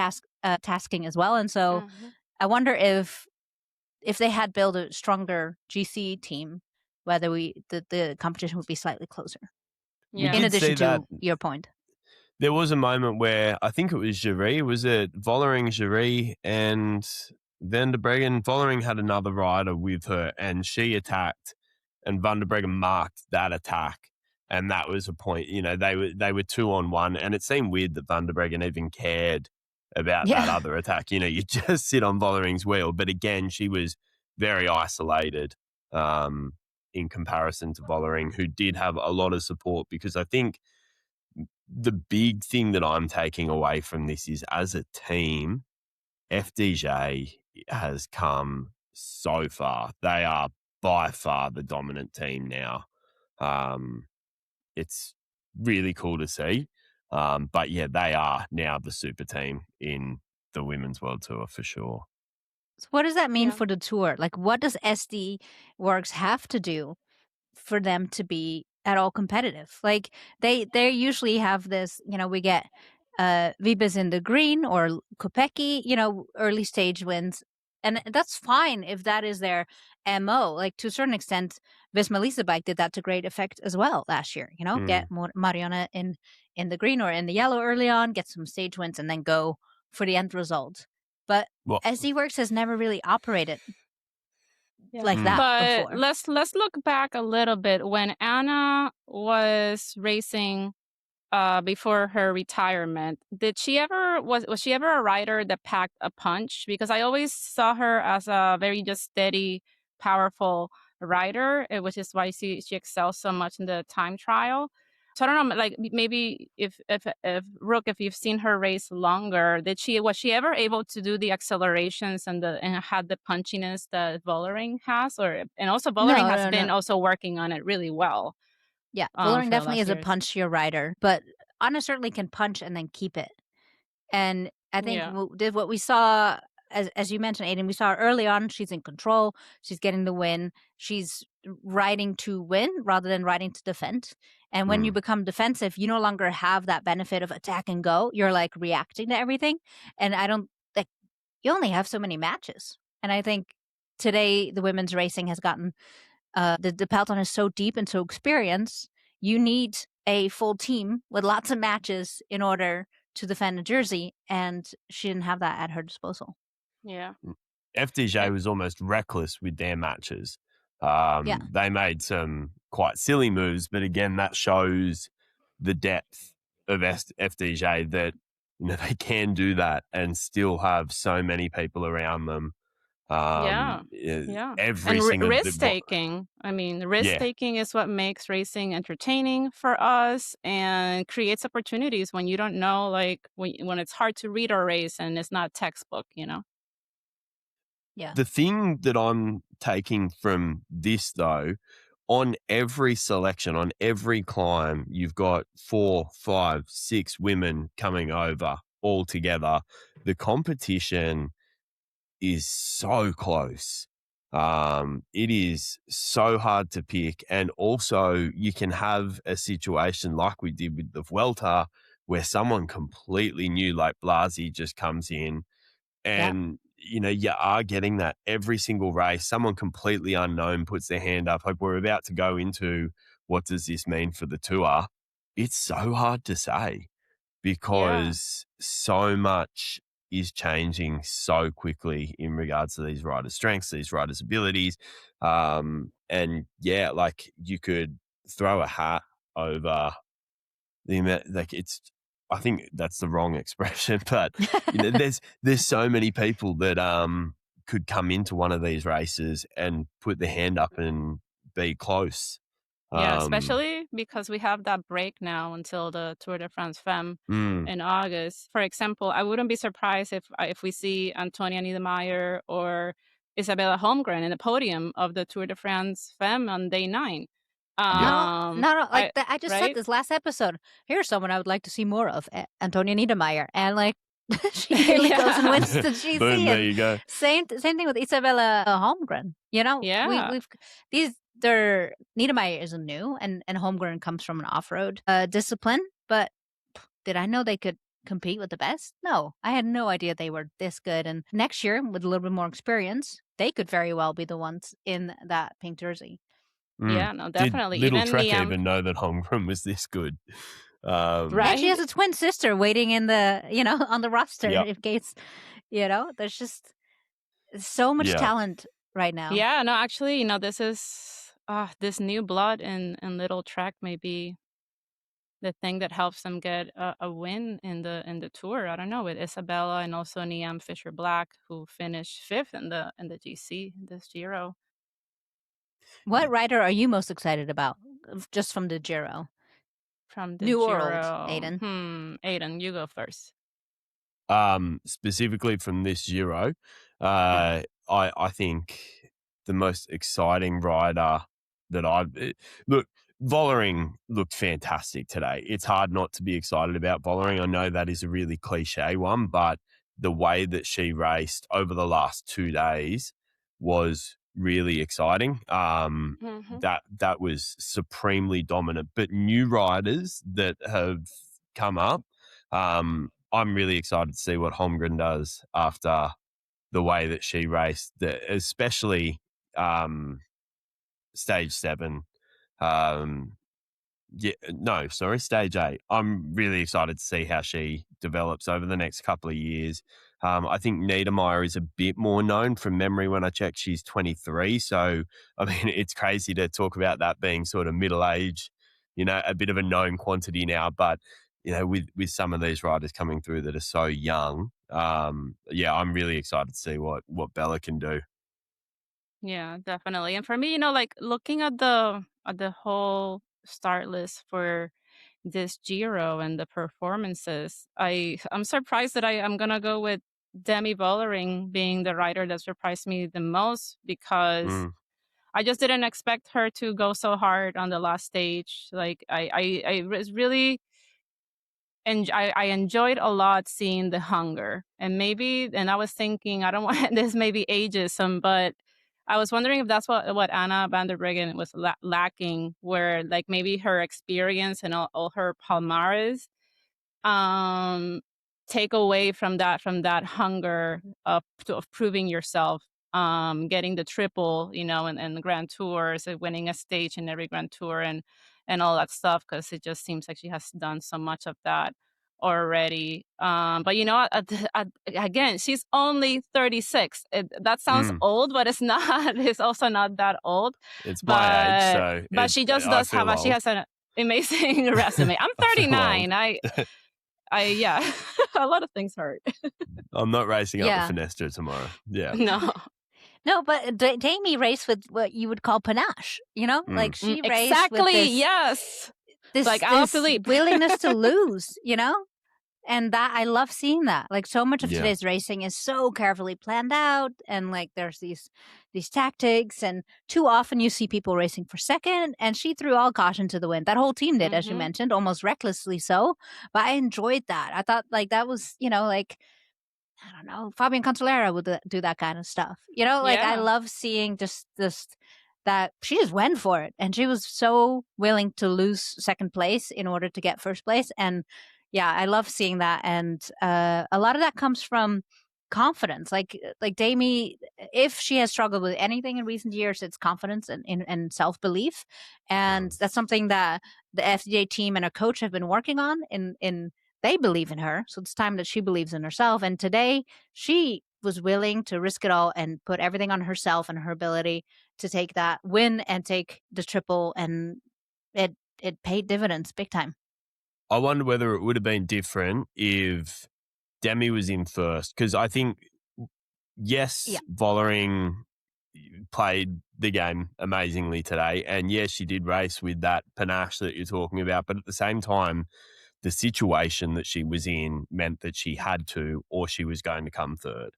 tasking as well. And so I wonder if they had built a stronger GC team, whether the competition would be slightly closer. Yeah. In addition to your point. There was a moment where I think it was Jury. Was it Vollering, Jury, and Van der Breggen? Vollering had another rider with her, and she attacked, and Van der Breggen marked that attack. And that was a point, they were 2-on-1, and it seemed weird that Van der Breggen even cared about that other attack. You just sit on Vollering's wheel. But again, she was very isolated in comparison to Vollering, who did have a lot of support, because I think the big thing that I'm taking away from this is, as a team, FDJ has come so far. They are by far the dominant team now. It's really cool to see. But yeah, they are now the super team in the Women's World Tour for sure. So what does that mean for the tour? Like, what does SD Works have to do for them to be at all competitive? Like, they usually have this, we get Wiebes in the green or Kopecky, early stage wins. And that's fine if that is their MO. Like, to a certain extent, Visma Lease Bike did that to great effect as well last year. Get Marianne in the green or in the yellow early on, get some stage wins, and then go for the end result. But SD Works has never really operated like that but before. Let's look back a little bit. When Anna was racing before her retirement, was she ever a rider that packed a punch? Because I always saw her as a very just steady, powerful rider, which is why she excels so much in the time trial. So I don't know, like maybe if Rook, if you've seen her race longer, was she ever able to do the accelerations and had the punchiness that Vollering has, and also Vollering has been also working on it really well. Yeah, Vollering definitely is a punchier rider, but Anna certainly can punch and then keep it. And I think what we saw, as you mentioned, Aiden, we saw her early on. She's in control. She's getting the win. She's riding to win rather than riding to defend. And when you become defensive, you no longer have that benefit of attack and go. You're like reacting to everything. And you only have so many matches. And I think today the women's racing has gotten, the peloton is so deep and so experienced. You need a full team with lots of matches in order to defend a jersey. And she didn't have that at her disposal. Yeah. FDJ was almost reckless with their matches. They made some quite silly moves, but again, that shows the depth of FDJ, that they can do that and still have so many people around them. Every single risk taking. Risk taking is what makes racing entertaining for us and creates opportunities when you don't know, like when it's hard to read our race and it's not textbook. Yeah. The thing that I'm taking from this, though, on every selection, on every climb, you've got 4, 5, 6 women coming over all together. The competition is so close. It is so hard to pick. And also you can have a situation like we did with the Vuelta where someone completely new, like Blasi, just comes in And, you know, you are getting that every single race. Someone completely unknown puts their hand up. Like we're about to go into what does this mean for the tour? It's so hard to say because so much is changing so quickly in regards to these riders' strengths, these riders' abilities. And yeah, like you could throw a hat over the amount, like it's, I think that's the wrong expression, but you know, there's so many people that could come into one of these races and put their hand up and be close. Yeah, especially because we have that break now until the Tour de France Femme in August. For example, I wouldn't be surprised if we see Antonia Niedermayer or Isabella Holmgren in the podium of the Tour de France Femme on day 9. No, like I just said this last episode. Here's someone I would like to see more of, Antonia Niedermayer, and like she really goes and wins the GC. Boom, there you go. Same thing with Isabella Holmgren. You know, their Niedermayer isn't new, and Holmgren comes from an off-road discipline. But did I know they could compete with the best? No, I had no idea they were this good. And next year, with a little bit more experience, they could very well be the ones in that pink jersey. Yeah, no, definitely. Did Little Trek even know that Holmgren was this good? Right. Yeah, she has a twin sister waiting in the, on the roster in case, there's just so much talent right now. Yeah, no, actually, this is this new blood in Little Trek may be the thing that helps them get a win in the tour. I don't know, with Isabella and also Niamh Fisher-Black, who finished 5th in the GC this Giro. What rider are you most excited about, just from the Giro? From the New Giro, or old, Aiden? Aiden, you go first. Specifically from this Giro, I think the most exciting rider that Vollering looked fantastic today. It's hard not to be excited about Vollering. I know that is a really cliche one, but the way that she raced over the last 2 days was really exciting. That was supremely dominant. But new riders that have come up, I'm really excited to see what Holmgren does after the way that she raced, especially stage 7. Stage 8. I'm really excited to see how she develops over the next couple of years. I think Niedermayer is a bit more known from memory. When I checked, she's 23. So, I mean, it's crazy to talk about that being sort of middle age, a bit of a known quantity now. But, with some of these riders coming through that are so young, I'm really excited to see what Bella can do. Yeah, definitely. And for me, like looking at the whole start list for this Giro and the performances, I'm surprised that I'm gonna go with Demi Vollering being the rider that surprised me the most, because I just didn't expect her to go so hard on the last stage. Like I was really, and I enjoyed a lot seeing the hunger, and I was thinking, I don't want this maybe ageism, but I was wondering if that's what Anna van der Breggen was lacking, where like maybe her experience and all her palmares take away from that hunger of proving yourself, getting the triple, and the Grand Tours, winning a stage in every Grand Tour and all that stuff, because it just seems like she has done so much of that already. But again, she's only 36. That sounds old, but it's not. It's also not that old. It's my age, so. But she just does have. She has an amazing resume. I'm 39. I a lot of things hurt. I'm not racing up the Finestra tomorrow. Yeah. No, but Damie raced with what you would call panache. Like she raced exactly. With this, yes. This, like this willingness to lose. And that I love seeing that. Like so much of today's racing is so carefully planned out, and like there's these tactics, and too often you see people racing for second, and she threw all caution to the wind. That whole team did, as you mentioned, almost recklessly so. But I enjoyed that. I thought like that was, like, I don't know, Fabian Cancellara would do that kind of stuff. I love seeing just that she just went for it, and she was so willing to lose second place in order to get first place. And yeah, I love seeing that. And a lot of that comes from confidence. Like Demi, if she has struggled with anything in recent years, it's confidence and self-belief. And that's something that the FDJ team and a coach have been working on in they believe in her. So it's time that she believes in herself. And today she was willing to risk it all and put everything on herself and her ability to take that win and take the triple. And it paid dividends big time. I wonder whether it would have been different if Demi was in first, because I think, yes, Vollering played the game amazingly today, and yes, she did race with that panache that you're talking about, but at the same time, the situation that she was in meant that she had to, or she was going to come third.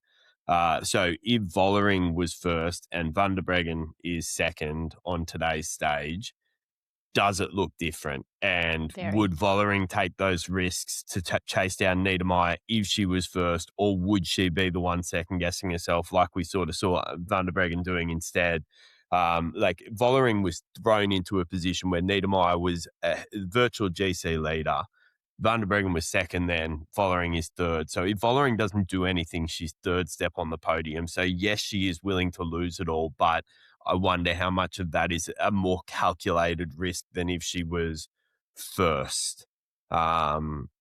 So if Vollering was first and Van der Breggen is second on today's stage, does it look different? And would Vollering take those risks to chase down Niedermeyer if she was first, or would she be the one second-guessing herself like we sort of saw Van der Breggen doing instead? Like Vollering was thrown into a position where Niedermeyer was a virtual GC leader. Van der Breggen was second then, Vollering is third. So if Vollering doesn't do anything, she's third step on the podium. So yes, she is willing to lose it all, but I wonder how much of that is a more calculated risk than if she was first.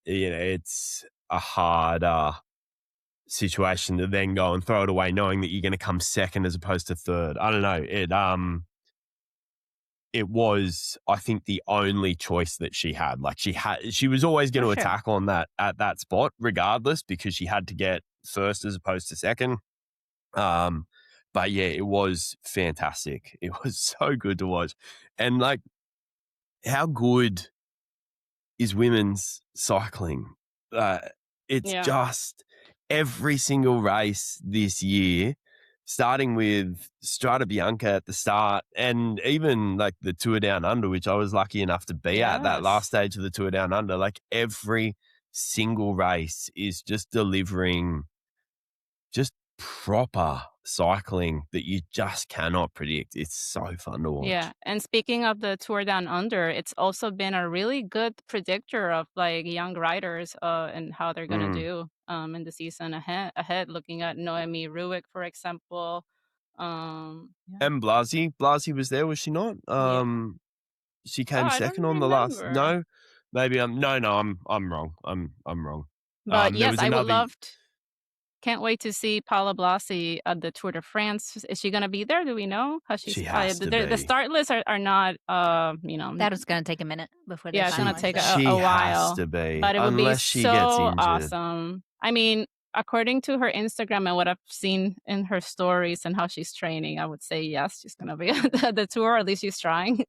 It's a harder situation to then go and throw it away knowing that you're going to come second as opposed to third. I don't know. It was, I think, the only choice that she had. Like she was always going to attack on that at that spot regardless, because she had to get first as opposed to second. But yeah, it was fantastic. It was so good to watch. And like, how good is women's cycling? It's just every single race this year, starting with Strada Bianca at the start, and even like the Tour Down Under, which I was lucky enough to be at that last stage of the Tour Down Under. Like every single race is just delivering just proper cycling that you just cannot predict. It's so fun to watch. Yeah. And speaking of the Tour Down Under, it's also been a really good predictor of like young riders and how they're going to do in the season ahead, looking at Noemi Ruick, for example. And Blasi was there, was she not? She came second on the last. No, maybe I'm wrong. I'm wrong. But yes, I would love to. Can't wait to see Paula Blasi at the Tour de France. Is she going to be there? Do we know? She has to be. The start lists are not, That was going to take a minute before they it's going to take a she while. Has to be. But it would Unless be she so gets injured. awesome. I mean, according to her Instagram and what I've seen in her stories and how she's training, I would say yes, she's going to be at the Tour. At least she's trying.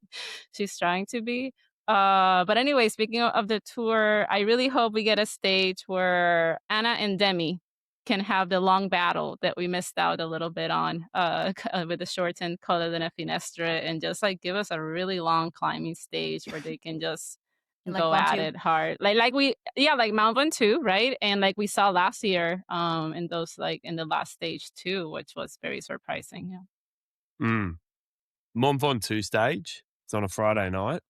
She's trying to be. But anyway, speaking of the Tour, I really hope we get a stage where Anna and Demi can have the long battle that we missed out a little bit on with the shortened Colle della Finestra, and just like give us a really long climbing stage where they can just go at it hard. Like Mount Ventoux, right? And like we saw last year in those like in the last stage too, which was very surprising. Mont Ventoux stage. It's on a Friday night.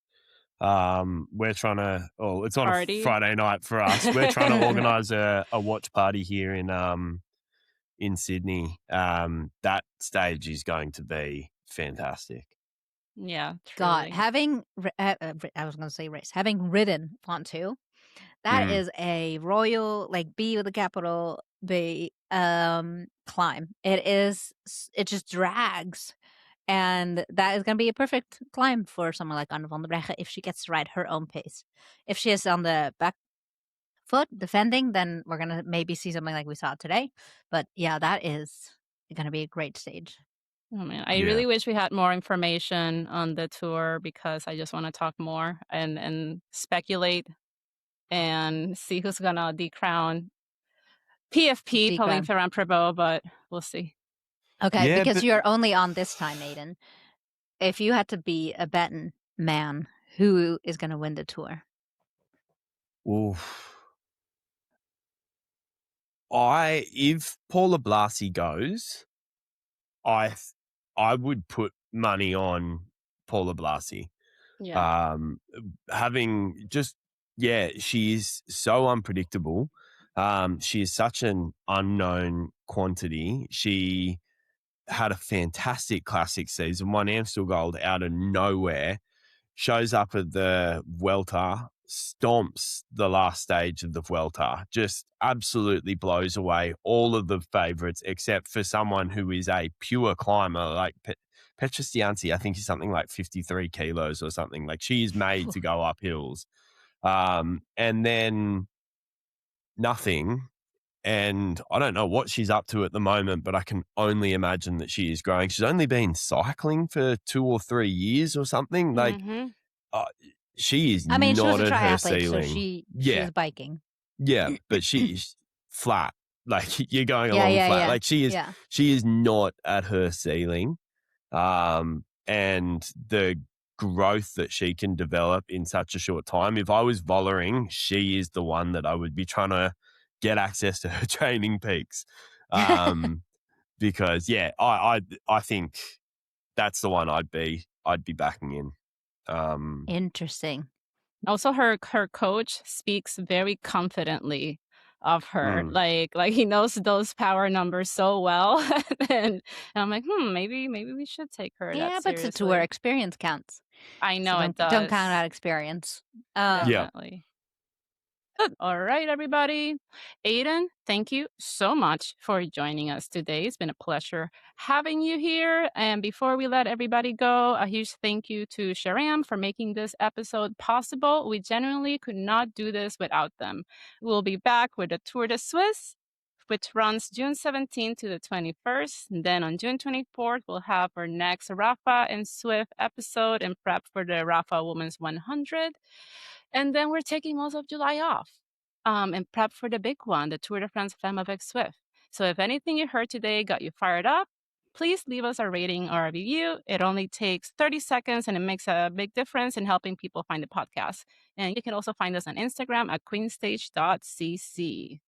We're trying to, it's on a Friday night for us. We're trying to organise a watch party here in Sydney. That stage is going to be fantastic. Yeah, truly. God, having ridden Ventoux, that is a royal, like B with a capital B climb. It just drags. And that is going to be a perfect climb for someone like Anne van der Breggen if she gets to ride her own pace. If she is on the back foot defending, then we're going to maybe see something like we saw today. But yeah, that is going to be a great stage. Oh man, I really wish we had more information on the tour, because I just want to talk more and speculate and see who's going to decrown PFP, Pauline Ferrand-Prévot, but we'll see. Okay, because you're only on this time, Aiden. If you had to be a betting man, who is going to win the tour? Oof. If Paula Blasi goes, I would put money on Paula Blasi. Yeah. She is so unpredictable. She is such an unknown quantity. She had a fantastic classic season, won Amstel Gold out of nowhere, shows up at the Vuelta, stomps the last stage of the Vuelta, just absolutely blows away all of the favourites except for someone who is a pure climber like Petra Stianci. I think is something like 53 kilos or something. Like, she is made to go up hills. And then nothing. And I don't know what she's up to at the moment, but I can only imagine that she is growing. She's only been cycling for 2 or 3 years or something. Like, she is I mean, she was not a at her triathlete, so ceiling. she Yeah. was biking. Yeah, but she's flat. Like, you're going Yeah, along yeah, flat. yeah. Like, she is not at her ceiling. And the growth that she can develop in such a short time. If I was vollering, she is the one that I would be trying to get access to her training peaks. Because I think that's the one I'd be backing in. Interesting. Also, her coach speaks very confidently of her. Like he knows those power numbers so well. and I'm like, maybe we should take her Yeah, that but seriously. to her experience counts. I know So it does. Don't count out experience. Definitely. Good. All right, everybody. Aiden, thank you so much for joining us today. It's been a pleasure having you here. And before we let everybody go, a huge thank you to SRAM for making this episode possible. We genuinely could not do this without them. We'll be back with the Tour de Suisse, which runs June 17th to the 21st. And then on June 24th, we'll have our next Rafa and Swift episode and prep for the Rafa Women's 100. And then we're taking most of July off and prep for the big one, the Tour de France Femme avec Swift. So if anything you heard today got you fired up, please leave us a rating or a review. It only takes 30 seconds and it makes a big difference in helping people find the podcast. And you can also find us on Instagram at queenstage.cc.